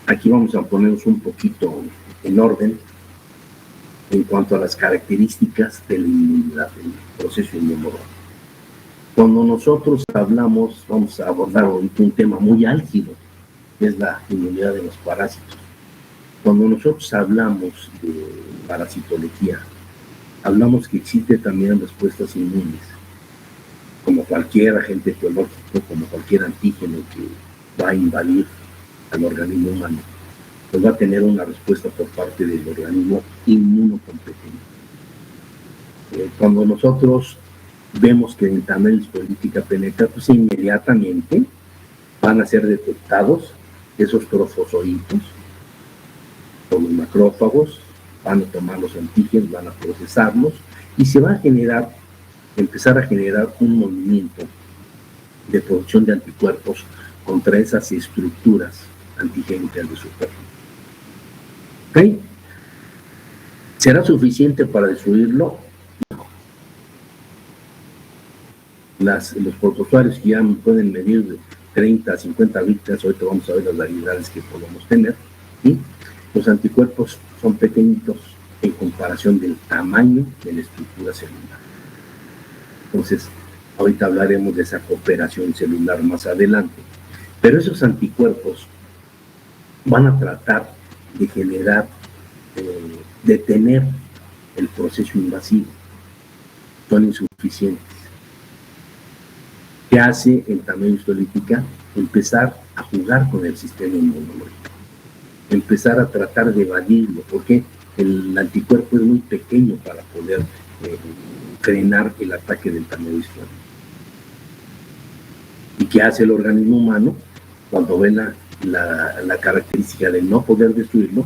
aquí vamos a ponernos un poquito en orden en cuanto a las características de la inmunidad, del proceso inmunológico. Cuando nosotros hablamos, vamos a abordar ahorita un tema muy álgido, que es la inmunidad de los parásitos. Cuando nosotros hablamos de parasitología, hablamos que existe también respuestas inmunes, como cualquier agente biológico, como cualquier antígeno que va a invadir al organismo humano, pues va a tener una respuesta por parte del organismo inmunocompetente. Cuando nosotros vemos que en entamedia histolítica penetra, pues inmediatamente van a ser detectados esos trofozoitos por los macrófagos, van a tomar los antígenos, van a procesarlos y se va a empezar a generar un movimiento de producción de anticuerpos contra esas estructuras antigénicas de su cuerpo. ¿Ok? ¿Será suficiente para destruirlo? No. Los protozoarios que ya pueden medir de 30 a 50 víctimas, ahorita vamos a ver las variedades que podemos tener, ¿sí? Los anticuerpos son pequeñitos en comparación del tamaño de la estructura celular. Entonces, ahorita hablaremos de esa cooperación celular más adelante. Pero esos anticuerpos van a tratar de generar, detener el proceso invasivo. Son insuficientes. ¿Qué hace en entamedia histolítica? Empezar a jugar con el sistema inmunológico. Empezar a tratar de evadirlo, porque el anticuerpo es muy pequeño para poder frenar el ataque del entamedia histolítica. ¿Y qué hace el organismo humano cuando ve la característica de no poder destruirlo?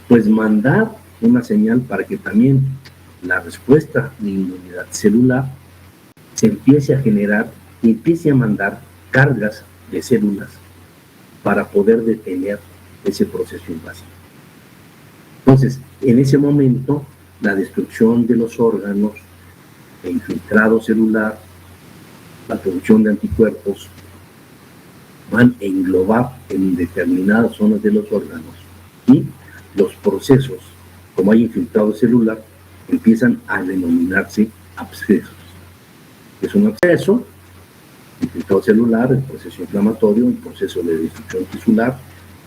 Pues mandar una señal para que también la respuesta de inmunidad celular se empiece a generar y empiece a mandar cargas de células para poder detener ese proceso invasivo. Entonces, en ese momento, la destrucción de los órganos, el infiltrado celular, la producción de anticuerpos, van a englobar en determinadas zonas de los órganos y los procesos, como hay infiltrado celular, empiezan a denominarse abscesos. Es un absceso, infiltrado celular, el proceso inflamatorio, el proceso de destrucción tisular,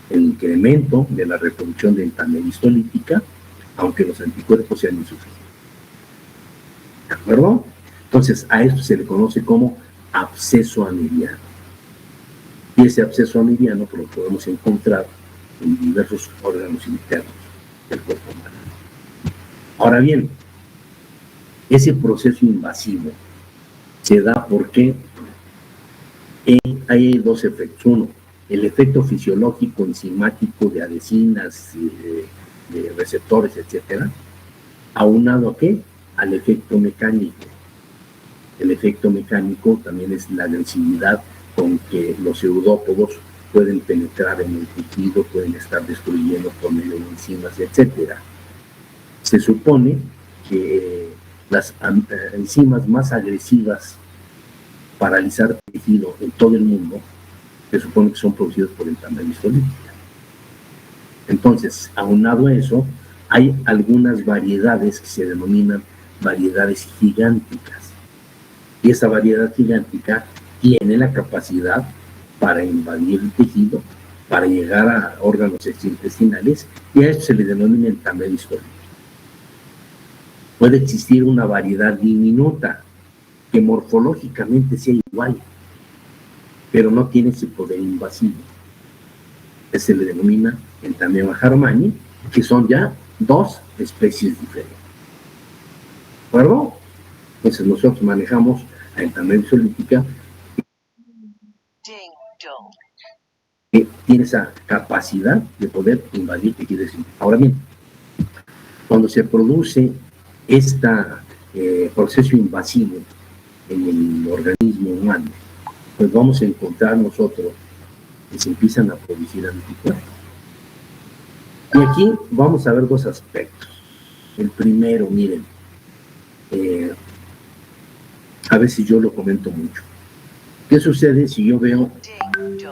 el incremento de la reproducción de entamedia histolítica aunque los anticuerpos sean insuficientes. ¿De acuerdo? Entonces, a esto se le conoce como absceso amibiano. Y ese absceso amibiano pues, lo podemos encontrar en diversos órganos internos del cuerpo humano. Ahora bien, ese proceso invasivo se da porque hay dos efectos. Uno, el efecto fisiológico enzimático de adhesinas, de receptores, etcétera, aunado a ¿qué? Al efecto mecánico. El efecto mecánico también es la densidad con que los pseudópodos pueden penetrar en el tejido, pueden estar destruyendo por medio de enzimas, etcétera. Se supone que las enzimas más agresivas para alisar tejido en todo el mundo se supone que son producidas por entamal histolítica. Entonces, aunado a eso, hay algunas variedades que se denominan variedades gigánticas. Y esa variedad gigántica tiene la capacidad para invadir el tejido, para llegar a órganos intestinales, y a esto se le denomina entamal histolítico. Puede existir una variedad diminuta que morfológicamente sea igual, pero no tiene ese poder invasivo. Se le denomina Entammema harmani, que son ya dos especies diferentes. ¿De acuerdo? Entonces nosotros manejamos a Entammema histolítica, que tiene esa capacidad de poder invadir tejidos. Ahora bien, cuando se produce este proceso invasivo en el organismo humano, pues vamos a encontrar nosotros que se empiezan a producir anticuerpos. Y aquí vamos a ver dos aspectos. El primero, miren, a veces yo lo comento mucho. ¿Qué sucede si yo veo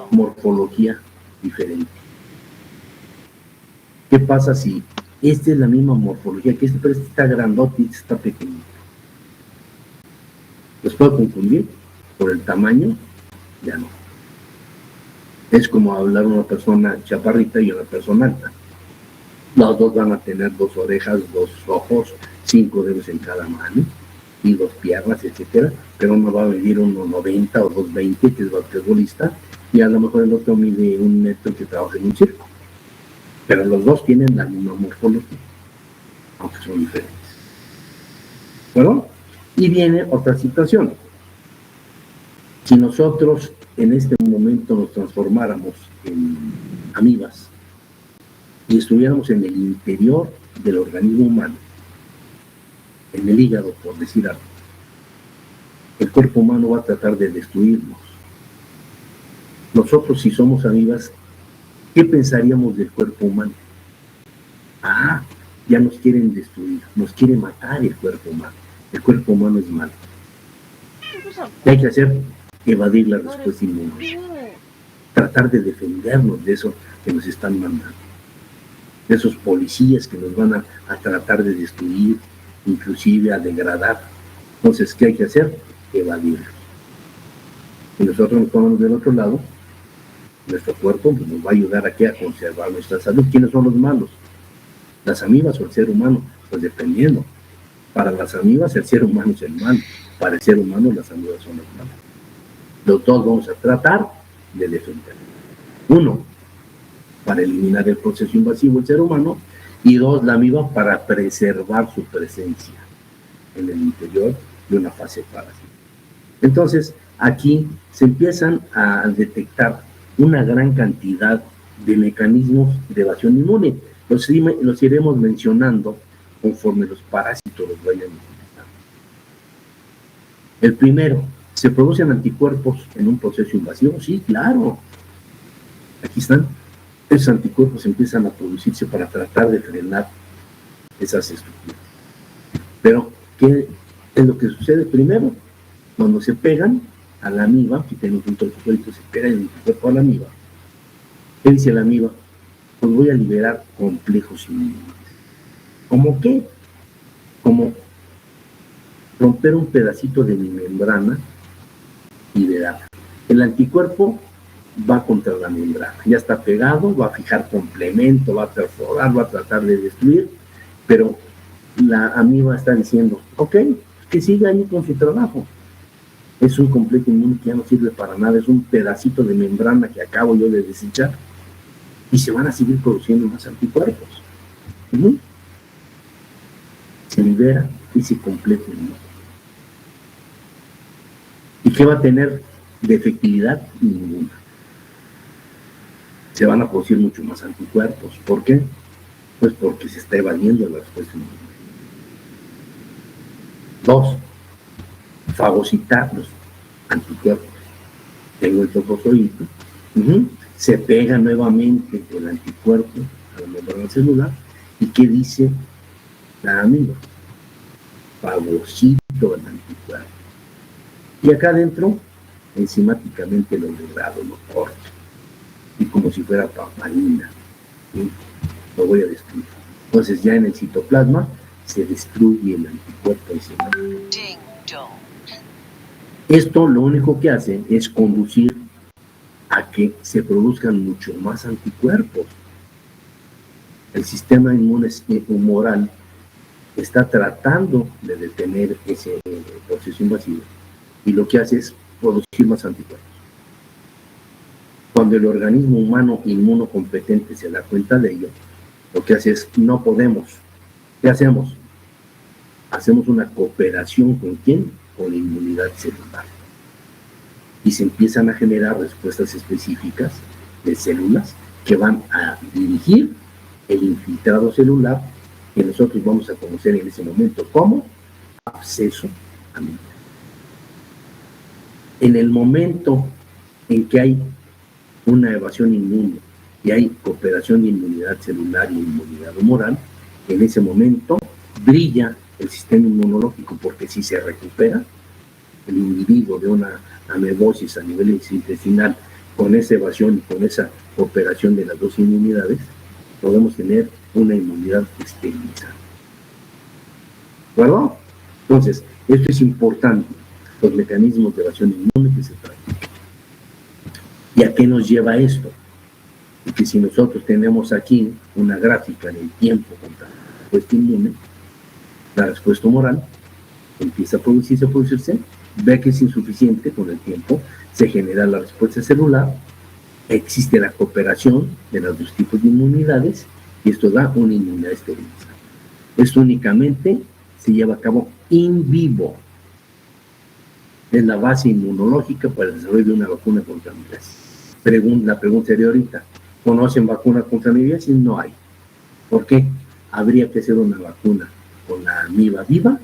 morfología diferente? ¿Qué pasa si esta es la misma morfología que pero este está grandote y este está pequeñito? ¿Los puedo confundir por el tamaño? Ya no. Es como hablar una persona chaparrita y una persona alta. Los dos van a tener 2 orejas, 2 ojos, 5 dedos en cada mano y 2 piernas, etcétera, pero uno va a medir 1,90 o 2,20, que es basquetbolista, y a lo mejor el otro mide 1 metro que trabaja en un circo. Pero los dos tienen la misma morfología, aunque son diferentes. ¿Bueno? Y viene otra situación. Si nosotros en este momento nos transformáramos en amibas y estuviéramos en el interior del organismo humano, en el hígado, por decir algo, el cuerpo humano va a tratar de destruirnos. Nosotros, si somos amibas, ¿qué pensaríamos del cuerpo humano? Ah, ya nos quieren destruir, nos quiere matar el cuerpo humano. El cuerpo humano es malo. ¿Qué hay que hacer? Evadir la respuesta inmune. Tratar de defendernos de eso que nos están mandando. De esos policías que nos van a tratar de destruir, inclusive a degradar. Entonces, ¿qué hay que hacer? Evadirlos. Y nosotros nos ponemos del otro lado, nuestro cuerpo pues, nos va a ayudar aquí a conservar nuestra salud. ¿Quiénes son los malos? ¿Las amibas o el ser humano? Pues dependiendo. Para las amibas el ser humano es el malo. Para el ser humano las amibas son los malos. Los dos vamos a tratar de defender. 1, para eliminar el proceso invasivo del ser humano, y 2, la amiba para preservar su presencia en el interior de una fase parásita. Entonces, aquí se empiezan a detectar una gran cantidad de mecanismos de evasión inmune. Los iremos mencionando conforme los parásitos los vayan utilizando. El primero, ¿se producen anticuerpos en un proceso invasivo? Sí, claro. Aquí están. Esos anticuerpos empiezan a producirse para tratar de frenar esas estructuras. Pero, ¿qué es lo que sucede? Primero, cuando se pegan a la amiba, si tenemos un trocito, se pega en el cuerpo a la amiba. ¿Qué dice la amiba? Pues voy a liberar complejos inmunes. ¿Cómo qué? Como romper un pedacito de mi membrana y liberar. El anticuerpo va contra la membrana, ya está pegado, va a fijar complemento, va a perforar, va a tratar de destruir, Pero la amiba está diciendo, ok, que siga ahí con su trabajo. Es un complejo inmune que ya no sirve para nada, es un pedacito de membrana que acabo yo de desechar y se van a seguir produciendo más anticuerpos. Se libera ese complejo inmune. ¿Y qué va a tener de efectividad? Ninguna. Se van a producir mucho más anticuerpos. ¿Por qué? Pues porque se está evadiendo la respuesta inmune. 2. Fagocitar los anticuerpos. Tengo el trofozoito, se pega nuevamente el anticuerpo a la membrana celular. ¿Y qué dice la amiga? Fagocito el anticuerpo. Y acá adentro, enzimáticamente lo degrado, lo corto. Y como si fuera papalina, lo voy a destruir. Entonces ya en el citoplasma se destruye el anticuerpo enzimático. Esto lo único que hace es conducir a que se produzcan mucho más anticuerpos. El sistema inmune humoral está tratando de detener ese proceso invasivo y lo que hace es producir más anticuerpos. Cuando el organismo humano inmunocompetente se da cuenta de ello, lo que hace es, no podemos. ¿Qué hacemos? Hacemos una cooperación ¿con quién? Con la inmunidad celular. Y se empiezan a generar respuestas específicas de células que van a dirigir el infiltrado celular que nosotros vamos a conocer en ese momento como absceso amiloide. En el momento en que hay una evasión inmune y hay cooperación de inmunidad celular y inmunidad humoral, en ese momento brilla el sistema inmunológico, porque si se recupera el individuo de una amebosis a nivel intestinal con esa evasión y con esa cooperación de las dos inmunidades, podemos tener una inmunidad esterilizada. ¿De acuerdo? Entonces, esto es importante, los mecanismos de evasión inmune que se practican. ¿Y a qué nos lleva esto? Y que si nosotros tenemos aquí una gráfica en el tiempo contra la respuesta inmune, la respuesta humoral empieza a producirse, ve que es insuficiente con el tiempo, se genera la respuesta celular, existe la cooperación de los dos tipos de inmunidades y esto da una inmunidad esterilizada. Esto únicamente se lleva a cabo in vivo. Es la base inmunológica para el desarrollo de una vacuna contra amibiasis. La pregunta sería ahorita, ¿conocen vacuna contra amibiasis? No hay. ¿Por qué? Habría que hacer una vacuna con la amiba viva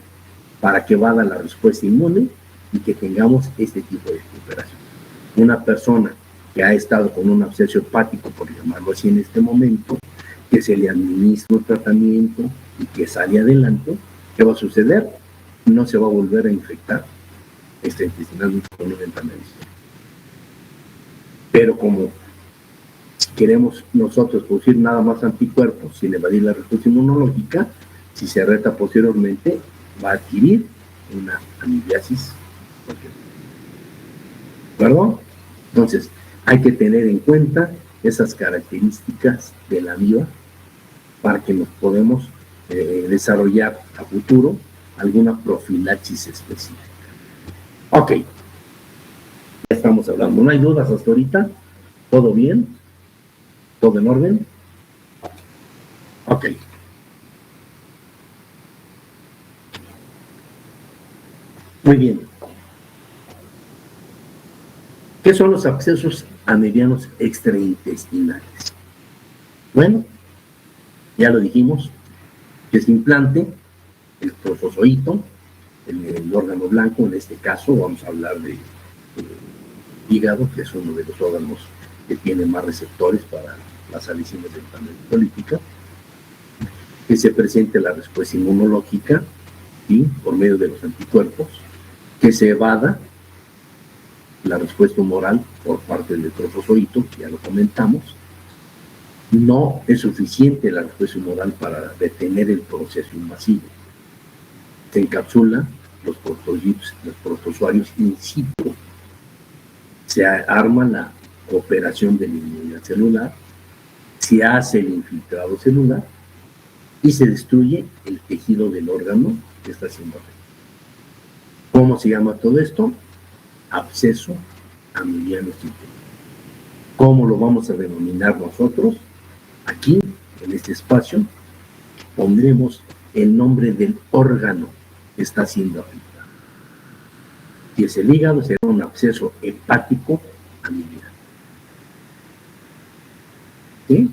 para que vada la respuesta inmune y que tengamos este tipo de recuperación. Una persona que ha estado con un absceso hepático, por llamarlo así en este momento, que se le administra un tratamiento y que sale adelante, ¿qué va a suceder? No se va a volver a infectar intestinalmente con una enfermedad. Pero como queremos nosotros producir nada más anticuerpos sin evadir la respuesta inmunológica, si se reta posteriormente, va a adquirir una amibiasis. ¿De acuerdo? Entonces, hay que tener en cuenta esas características de la amiba para que nos podamos desarrollar a futuro alguna profilaxis específica. Ok. Ya estamos hablando. ¿No hay dudas hasta ahorita? ¿Todo bien? ¿Todo en orden? Ok. Muy bien. ¿Qué son los abscesos amibianos extraintestinales? Bueno, ya lo dijimos, que es implante, el trofozoito, el órgano blanco, en este caso vamos a hablar de hígado, que es uno de los órganos que tiene más receptores para las saliciones de la política, que se presente la respuesta inmunológica y por medio de los anticuerpos, que se evada la respuesta humoral por parte del trofozoito, ya lo comentamos. No es suficiente la respuesta humoral para detener el proceso invasivo. Se encapsula los protozoarios in situ. Se arma la cooperación de la inmunidad celular, se hace el infiltrado celular y se destruye el tejido del órgano que está siendo afectado. ¿Cómo se llama todo esto? Absceso amiliano sintético. ¿Cómo lo vamos a denominar nosotros? Aquí, en este espacio, pondremos el nombre del órgano que está siendo afectado. Si es el hígado, será un absceso hepático amiliano. ¿Sí?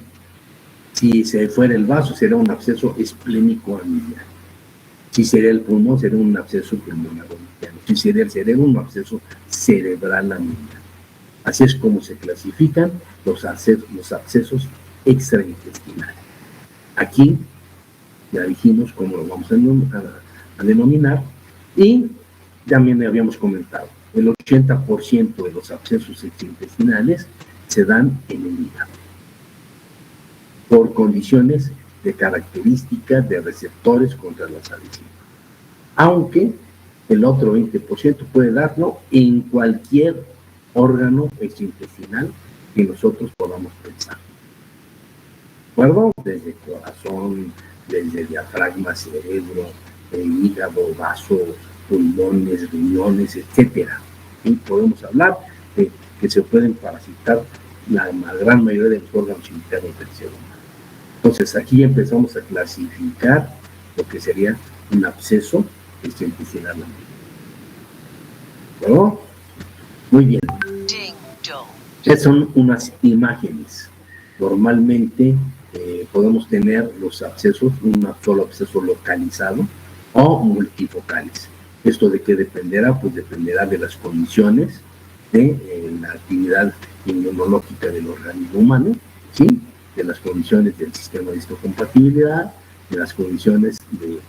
Si se fuera el vaso, será un absceso esplénico amiliano. Si sería el pulmón, será un absceso pulmonar amiliano. Si sería el cerebro, un absceso cerebral amiliano. Así es como se clasifican los abscesos extraintestinales. Aquí ya dijimos cómo lo vamos a denominar, y también habíamos comentado, el 80% de los abscesos extraintestinales se dan en el hígado, por condiciones de características de receptores contra las adhesivas. Aunque el otro 20% puede darlo en cualquier órgano extraintestinal que nosotros podamos pensar. ¿De acuerdo? Desde el corazón, desde el diafragma, cerebro, el hígado, vaso, pulmones, riñones, etcétera. Y podemos hablar de que se pueden parasitar la gran mayoría de los órganos internos del ser humano. Entonces aquí empezamos a clasificar lo que sería un absceso extraintestinal. ¿De acuerdo? Muy bien. Estas son unas imágenes. Normalmente podemos tener los abscesos, un solo absceso localizado o multifocales. ¿Esto de qué dependerá? Pues dependerá de las condiciones de la actividad inmunológica del organismo humano, ¿sí? De las condiciones del sistema de histocompatibilidad, de las condiciones de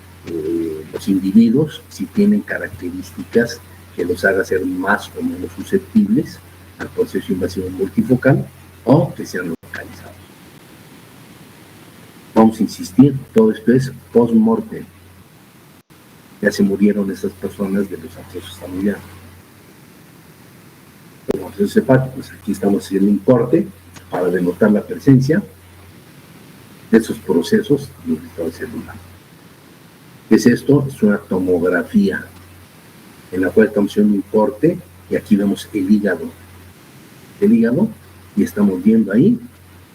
los individuos, si tienen características que los haga ser más o menos susceptibles al proceso invasivo multifocal, o que sean localizados. Vamos a insistir, todo esto es post-mortem. Ya se murieron esas personas de los abscesos familiares. Los abscesos hepáticos, aquí estamos haciendo un corte para denotar la presencia de esos procesos de infiltrado celular. ¿Qué es esto? Es una tomografía en la cual estamos haciendo un corte, y aquí vemos el hígado, y estamos viendo ahí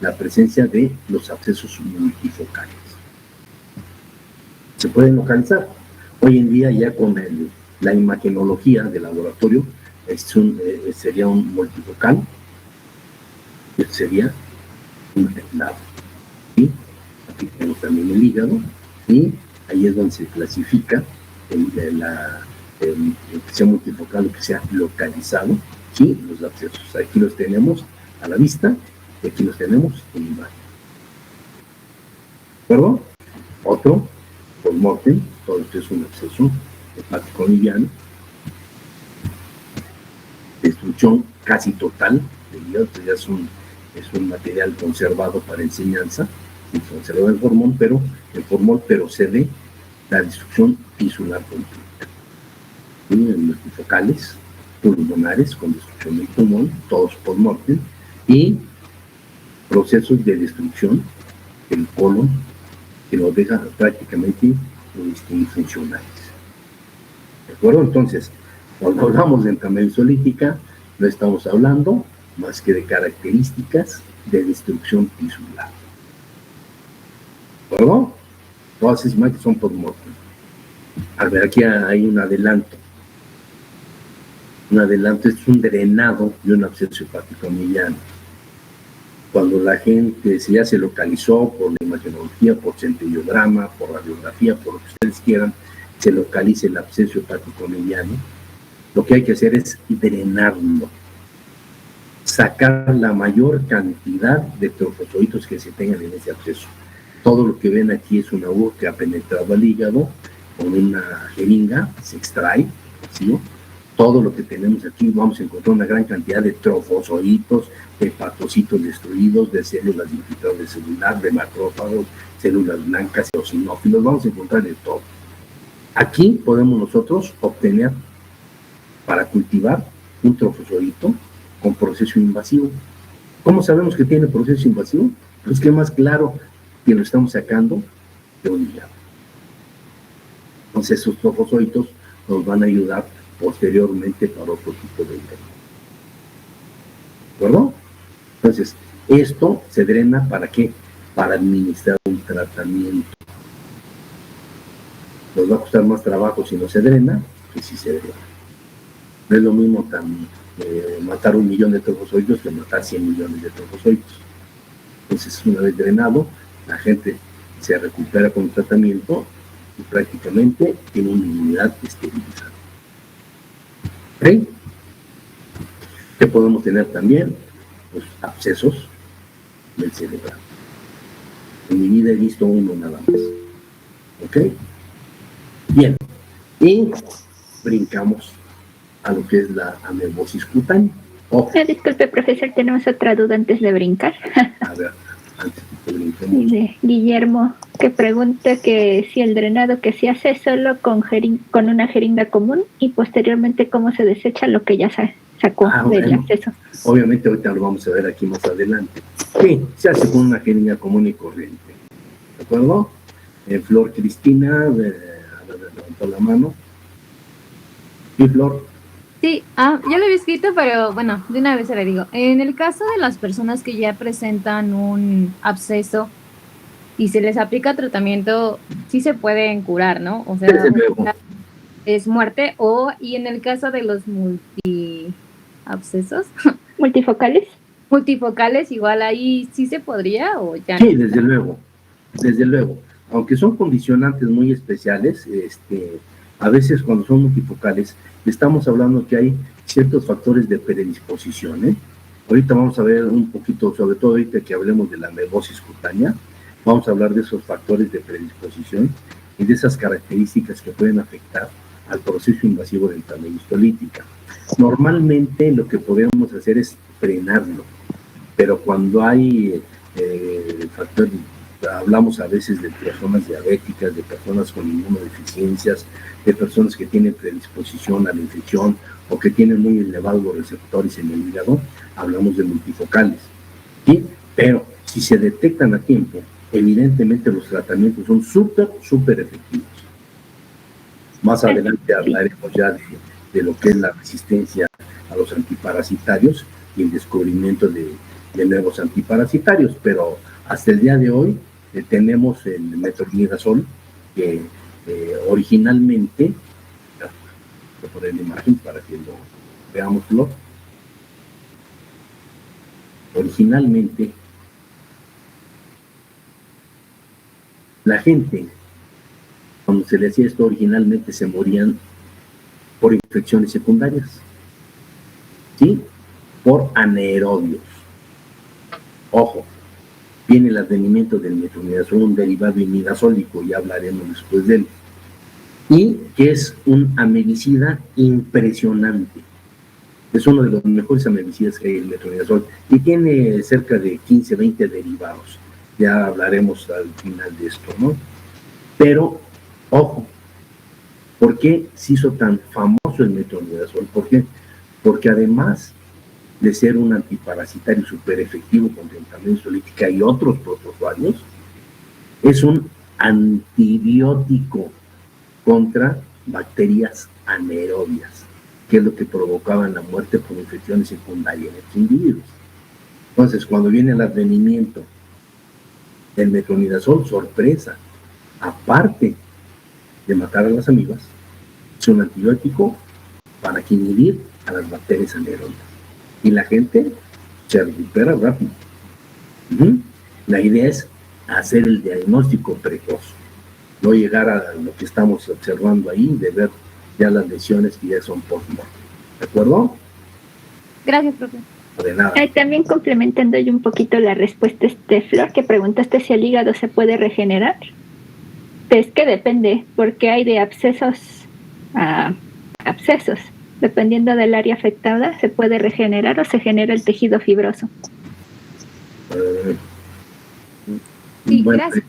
la presencia de los abscesos multifocales. Se pueden localizar. Hoy en día ya con la imagenología del laboratorio sería un multifocal, sería un templado. ¿Sí? Aquí tenemos también el hígado, y ahí es donde se clasifica que sea multifocal o que sea localizado, ¿sí? Los abscesos. Aquí los tenemos a la vista, y aquí los tenemos en imagen. ¿De acuerdo? Otro, post-mortem, todo esto es un absceso hepático liviano, destrucción casi total del hígado, ya es un material conservado para enseñanza, y conserva el formol, pero se ve la destrucción tisular completa. En multifocales, pulmonares con destrucción del pulmón, todos post-mortem, y procesos de destrucción del colon que los deja prácticamente infuncionales. ¿De acuerdo? Entonces, cuando hablamos de enfermedad mesolítica, no estamos hablando más que de características de destrucción tisular. ¿De acuerdo? Todas esas imágenes son post-mortem. A ver, aquí hay un adelanto. Un adelanto es un drenado de un absceso hepático amiliano. Cuando la gente ya se localizó por la imagenología, por centellograma, por radiografía, por lo que ustedes quieran, se localiza el absceso hepático amiliano, lo que hay que hacer es drenarlo, sacar la mayor cantidad de trofozoitos que se tengan en ese absceso. Todo lo que ven aquí es una aguja que ha penetrado al hígado con una jeringa, se extrae, ¿sí? Todo lo que tenemos aquí, vamos a encontrar una gran cantidad de trofozoitos, de hepatocitos destruidos, de células de infiltrado celular, de macrófagos, células blancas, eosinófilos, vamos a encontrar de todo. Aquí podemos nosotros obtener, para cultivar, un trofozoito con proceso invasivo. ¿Cómo sabemos que tiene proceso invasivo? Pues que más claro que lo estamos sacando de un hígado. Entonces esos trofozoitos nos van a ayudar posteriormente para otro tipo de hígado. ¿De acuerdo? Entonces, esto se drena ¿para qué? Para administrar un tratamiento. Nos va a costar más trabajo si no se drena que si se drena. No es lo mismo matar 1 millón de trofozoitos que matar 100 millones de trofozoitos. Entonces, una vez drenado, la gente se recupera con el tratamiento y prácticamente tiene una inmunidad esterilizada. ¿Ok? ¿Qué podemos tener también? Pues abscesos del cerebro. En mi vida he visto uno nada más. ¿Ok? Bien. Y brincamos a lo que es la amebosis cutánea. Disculpe, profesor, tenemos otra duda antes de brincar. A ver, antes de que brinquemos. De Guillermo, que pregunta que si el drenado que se hace solo con una jeringa común y posteriormente cómo se desecha lo que ya sacó del acceso. Obviamente ahorita lo vamos a ver aquí más adelante. Sí, se hace con una jeringa común y corriente. ¿De acuerdo? Flor Cristina, levantó la mano. ¿Y Flor? Sí, yo lo había escrito, pero bueno, de una vez se le digo. En el caso de las personas que ya presentan un absceso y se les aplica tratamiento, sí se pueden curar, ¿no? O sea, es muerte. Y en el caso de los multiabscesos, multifocales, igual ahí sí se podría o ya. Sí, desde luego. Aunque son condicionantes muy especiales, a veces cuando son multifocales, estamos hablando que hay ciertos factores de predisposición, ¿eh? Ahorita vamos a ver un poquito, sobre todo ahorita que hablemos de la amebosis cutánea, vamos a hablar de esos factores de predisposición y de esas características que pueden afectar al proceso invasivo de enfermedad histolítica. Normalmente lo que podemos hacer es frenarlo, pero cuando hay factores, hablamos a veces de personas diabéticas, de personas con inmunodeficiencias, de personas que tienen predisposición a la infección o que tienen muy elevados los receptores en el hígado, hablamos de multifocales, ¿sí? Pero si se detectan a tiempo, evidentemente los tratamientos son súper efectivos. Más adelante hablaremos ya de lo que es la resistencia a los antiparasitarios y el descubrimiento de nuevos antiparasitarios, pero hasta el día de hoy tenemos el metronidazol que originalmente, voy a poner la imagen para que lo veámoslo. Originalmente la gente, cuando se le hacía esto, originalmente se morían por infecciones secundarias, ¿sí? Por anaerobios. Ojo, viene el advenimiento del metronidazol, un derivado imidazólico, ya hablaremos después de él, y que es un amebicida impresionante. Es uno de los mejores amebicidas que hay, el metronidazol, y tiene cerca de 15, 20 derivados. Ya hablaremos al final de esto, ¿no? Pero, ojo, ¿por qué se hizo tan famoso el metronidazol? ¿Por qué? Porque además de ser un antiparasitario súper efectivo contra la enfermedad histolítica y otros protozoarios, es un antibiótico contra bacterias anaerobias, que es lo que provocaban la muerte por infecciones secundarias en estos individuos. Entonces, cuando viene el advenimiento del metronidazol, sorpresa, aparte de matar a las amibas, es un antibiótico para inhibir a las bacterias anaerobias. Y la gente se recupera rápido. La idea es hacer el diagnóstico precoz, no llegar a lo que estamos observando ahí, de ver ya las lesiones que ya son post-mortem. ¿De acuerdo? Gracias, profe. De nada. También complementando yo un poquito la respuesta Flor, que preguntaste si el hígado se puede regenerar. Es que depende, porque hay de abscesos a abscesos. Dependiendo del área afectada, se puede regenerar o se genera el tejido fibroso. Sí, bueno, gracias.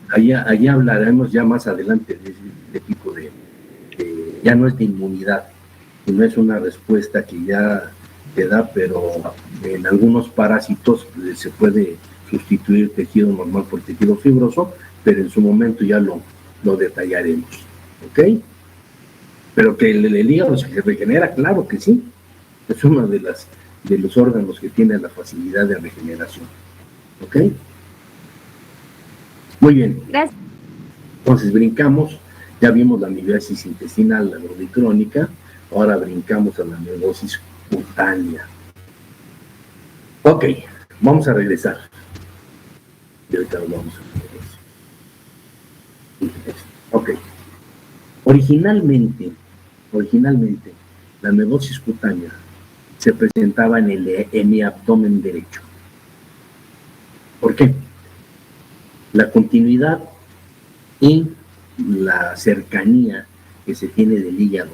allá hablaremos ya más adelante de tipo de ya no es de inmunidad, no es una respuesta que ya te da, pero en algunos parásitos se puede sustituir tejido normal por tejido fibroso, pero en su momento ya lo lo detallaremos, ¿ok? Pero que el hígado se regenera, claro que sí. Es uno de los órganos que tiene la facilidad de regeneración, ¿ok? Muy bien. Gracias. Entonces brincamos, ya vimos la amiloidosis intestinal, la brodicrónica, ahora brincamos a la amiloidosis cutánea. Ok, vamos a regresar. Y ahorita vamos a ver eso. Ok. Originalmente, la amiloidosis cutánea se presentaba en el abdomen derecho. ¿Por qué? La continuidad y la cercanía que se tiene del hígado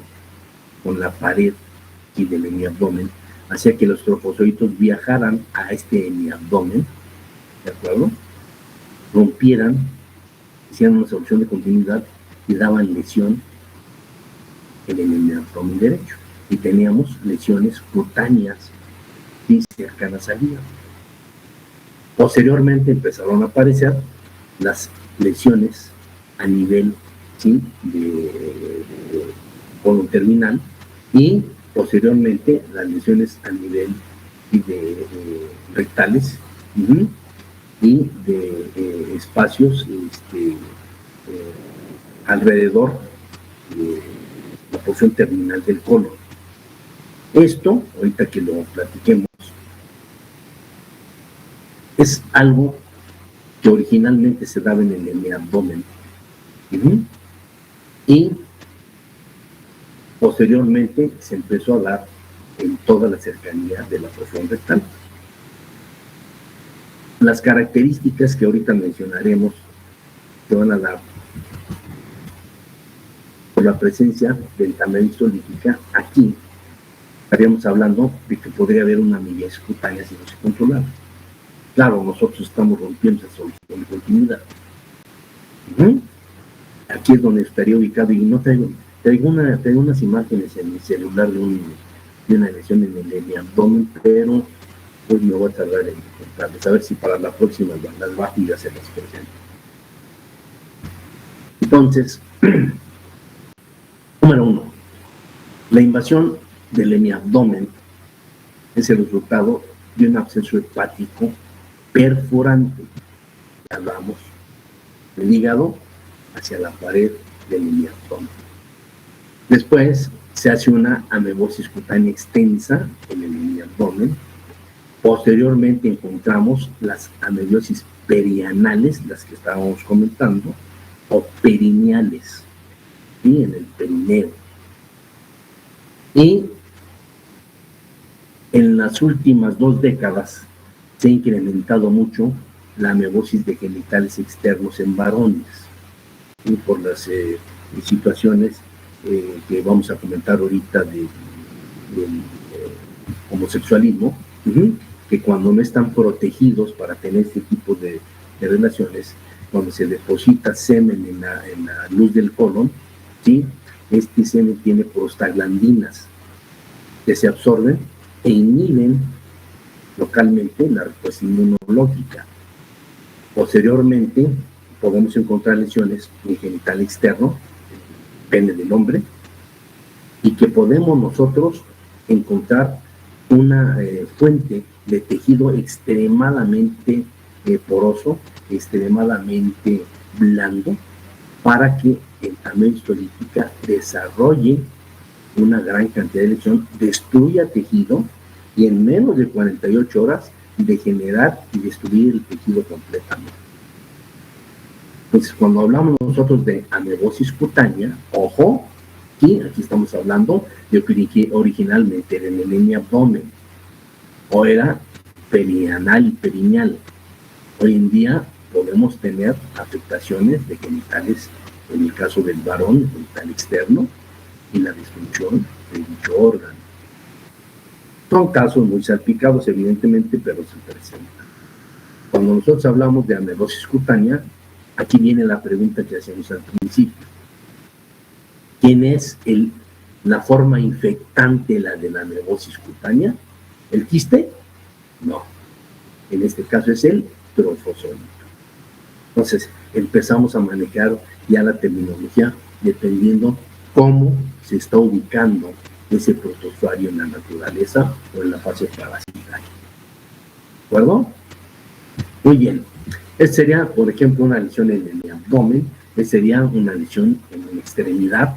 con la pared y del hemiabdomen hacía que los trofozoitos viajaran a este hemiabdomen, ¿de acuerdo? Rompieran, hicieran una solución de continuidad y daban lesión en el hemiabdomen derecho. Y teníamos lesiones cutáneas y cercanas al hígado. Posteriormente empezaron a aparecer las lesiones a nivel, ¿sí?, de colon terminal, y posteriormente las lesiones a nivel de rectales y de espacios alrededor de la porción terminal del colon. Esto, ahorita que lo platiquemos, es algo que originalmente se daba en el abdomen y posteriormente se empezó a dar en toda la cercanía de la porción rectal. Las características que ahorita mencionaremos se van a dar por la presencia de entamelosis histolítica. Aquí estaríamos hablando de que podría haber una amiloidosis cutánea si no se controlara. Claro, nosotros estamos rompiendo esa solución de continuidad. Aquí es donde estaría ubicado, y no traigo unas imágenes en mi celular de una lesión en el abdomen, pero pues me voy a tardar en contarles, a ver si para la próxima las bajo y ya se las presento. Entonces, número 1, la invasión del hemiabdomen es el resultado de un absceso hepático perforante. Hablamos del hígado hacia la pared del hemiabdomen. Después se hace una amebosis cutánea extensa en el hemiabdomen. Posteriormente encontramos las amebiosis perianales, las que estábamos comentando, o perineales, ¿sí?, en el perineo. Y en las últimas 2 décadas se ha incrementado mucho la amebosis de genitales externos en varones, y por las situaciones que vamos a comentar ahorita del homosexualismo, que cuando no están protegidos para tener este tipo de relaciones, cuando se deposita semen en la luz del colon, ¿sí?, este semen tiene prostaglandinas que se absorben e inhiben localmente la respuesta inmunológica. Posteriormente podemos encontrar lesiones en genital externo, pene del hombre, y que podemos nosotros encontrar una fuente de tejido extremadamente poroso, extremadamente blando, para que el entamelosis histolítica desarrolle una gran cantidad de lesión, destruya tejido y en menos de 48 horas degenerar y destruir el tejido completamente. Entonces, cuando hablamos nosotros de amebosis cutánea, ojo, y aquí estamos hablando de que originalmente era en el hemiabdomen, o era perianal y perineal. Hoy en día podemos tener afectaciones de genitales, en el caso del varón, genital externo, y la disfunción de dicho órgano. Son casos muy salpicados, evidentemente, pero se presentan. Cuando nosotros hablamos de amebosis cutánea, aquí viene la pregunta que hacemos al principio. ¿Quién es la forma infectante de la amebosis cutánea? ¿El quiste? No. En este caso es el trofozoito. Entonces, empezamos a manejar ya la terminología dependiendo cómo se está ubicando ese protozoario en la naturaleza o en la fase parasitaria. ¿De acuerdo? Muy bien. Esta sería, por ejemplo, una lesión en el abdomen. Esta sería una lesión en la extremidad,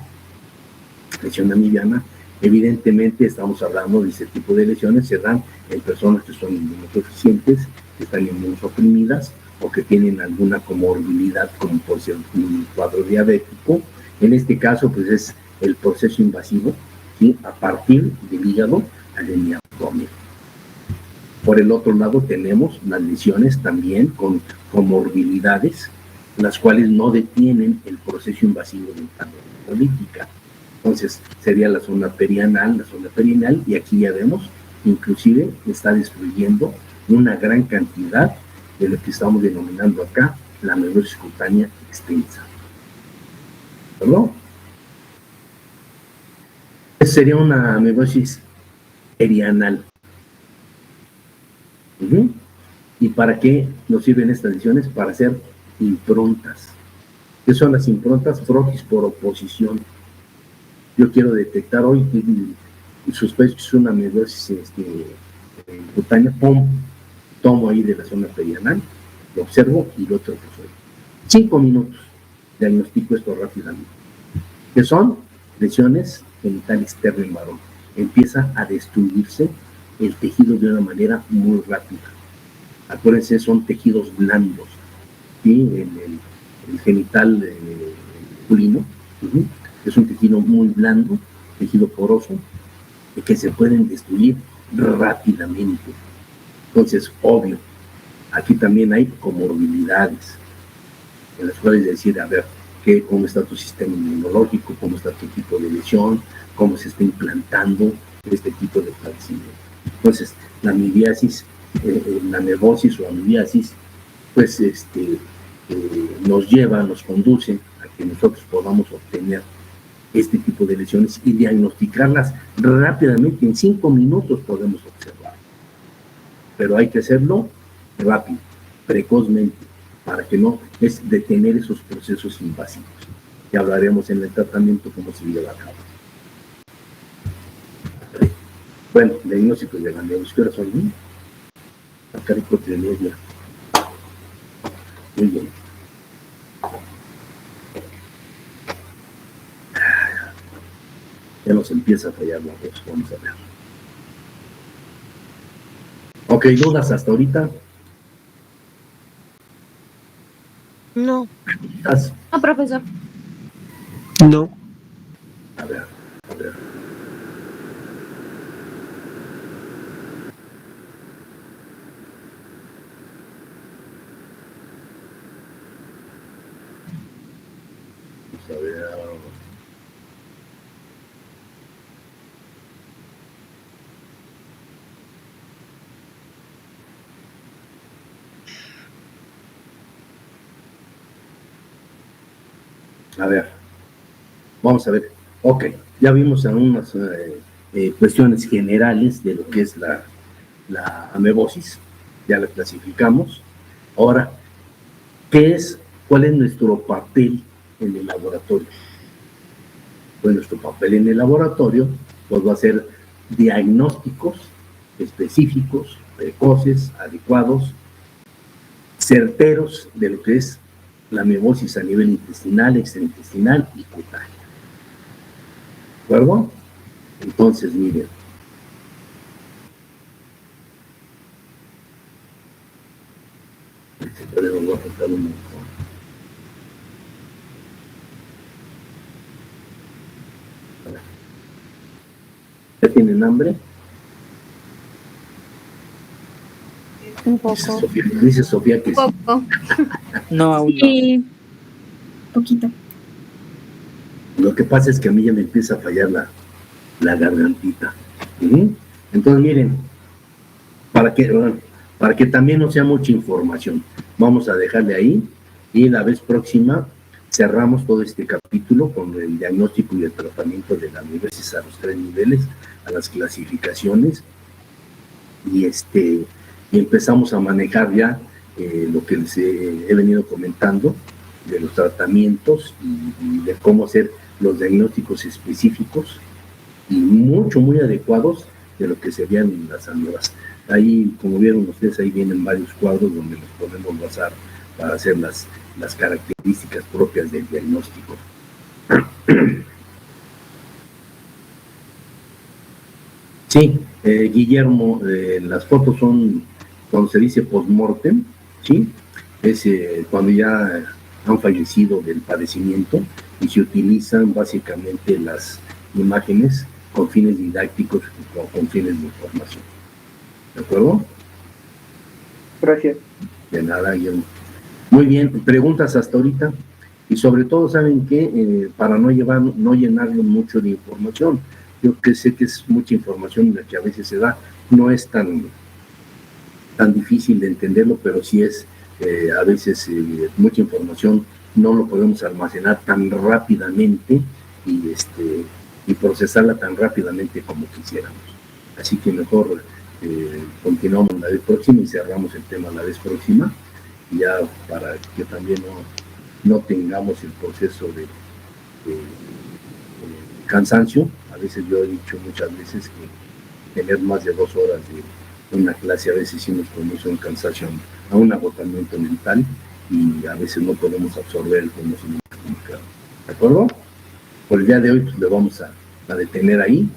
lesión amibiana. Evidentemente, estamos hablando de ese tipo de lesiones, se dan en personas que son inmunodeficientes, que están inmunosuprimidas o que tienen alguna comorbilidad, como por ser un cuadro diabético. En este caso, pues es el proceso invasivo, ¿sí?, a partir del hígado al abdomen. Por el otro lado, tenemos las lesiones también con comorbilidades, las cuales no detienen el proceso invasivo de la política. Entonces, sería la zona perianal, y aquí ya vemos, inclusive está destruyendo una gran cantidad de lo que estamos denominando acá la amebiasis cutánea extensa. ¿Perdón? Esa sería una amebiasis perianal. ¿Y para qué nos sirven estas lesiones? Para hacer improntas. ¿Qué son las improntas? Frotis por oposición. Yo quiero detectar hoy y sospecho que es una amebiasis cutánea, ¡pum!, tomo ahí de la zona perianal, lo observo y lo tropozoide. 5 minutos, diagnostico esto rápidamente. ¿Qué son? Lesiones genital externa en varón. Empieza a destruirse el tejido de una manera muy rápida. Acuérdense, son tejidos blandos, ¿sí? El genital masculino es un tejido muy blando, tejido poroso, que se pueden destruir rápidamente. Entonces, obvio, aquí también hay comorbilidades, en las cuales decir, a ver, cómo está tu sistema inmunológico, cómo está tu tipo de lesión, cómo se está implantando este tipo de padecimiento. Entonces, la amibiasis, la amebosis o amibiasis, pues nos conduce a que nosotros podamos obtener este tipo de lesiones y diagnosticarlas rápidamente. En 5 minutos podemos observar, pero hay que hacerlo rápido, precozmente, para que no es detener esos procesos invasivos. Ya hablaremos en el tratamiento cómo se lleva a cabo. Bueno, diagnóstico de la amebiasis, ¿qué horas son? Acaricotrinesia. Muy bien. Ya nos empieza a fallar la voz, vamos a ver. Ok, ¿dudas hasta ahorita? No. No, profesor. No. A ver. Vamos a ver. A ver, vamos a ver. Ok, ya vimos algunas cuestiones generales de lo que es la amebosis, ya la clasificamos. Ahora, ¿cuál es nuestro papel en el laboratorio? Pues nuestro papel en el laboratorio pues va a ser diagnósticos específicos, precoces, adecuados, certeros de lo que es la amebosis a nivel intestinal, extraintestinal y cutánea. ¿De acuerdo? Entonces, miren. Voy a apuntar un montón. ¿Ya tienen hambre? Un poco. Dice Sofía que un poco. No, aún no. Sí, poquito. Lo que pasa es que a mí ya me empieza a fallar la gargantita. Entonces, miren, para que también no sea mucha información, vamos a dejarle ahí y la vez próxima cerramos todo este capítulo con el diagnóstico y el tratamiento de la amebosis a los 3 niveles, a las clasificaciones y empezamos a manejar ya lo que les he venido comentando de los tratamientos y de cómo hacer los diagnósticos específicos y muy adecuados de lo que serían las amebas. Ahí, como vieron ustedes, ahí vienen varios cuadros donde nos podemos basar para hacer las características propias del diagnóstico. Sí, Guillermo, las fotos son cuando se dice post-mortem, ¿sí? Es cuando ya han fallecido del padecimiento y se utilizan básicamente las imágenes con fines didácticos o con fines de información. ¿De acuerdo? Gracias. De nada, Guillermo. Muy bien, preguntas hasta ahorita. Y sobre todo, ¿saben qué? Para no llenarlo mucho de información. Yo que sé que es mucha información la que a veces se da. No es tan difícil de entenderlo, pero sí es a veces mucha información. No lo podemos almacenar tan rápidamente y procesarla tan rápidamente como quisiéramos. Así que mejor continuamos la vez próxima y cerramos el tema la vez próxima, ya para que también no tengamos el proceso de cansancio. A veces yo he dicho muchas veces que tener más de 2 horas de una clase a veces sí nos conduce a un cansancio, a un agotamiento mental, y a veces no podemos absorber el conocimiento. ¿De acuerdo? Por el día de hoy pues le vamos a detener ahí.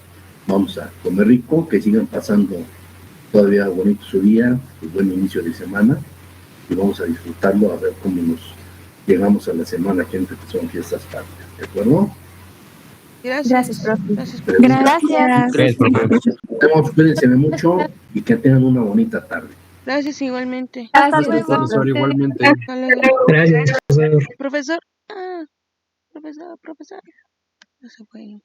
Vamos a comer rico, que sigan pasando todavía bonito su día, un buen inicio de semana, y vamos a disfrutarlo, a ver cómo nos llegamos a la semana que son fiestas patrias. ¿De acuerdo? Gracias, profe. Gracias. Cuídense mucho y que tengan una bonita tarde. Gracias igualmente. Hasta Gracias, luego. Profesor, igualmente. Hasta luego. Gracias, profesor. Profesor. Profesor. No se fue.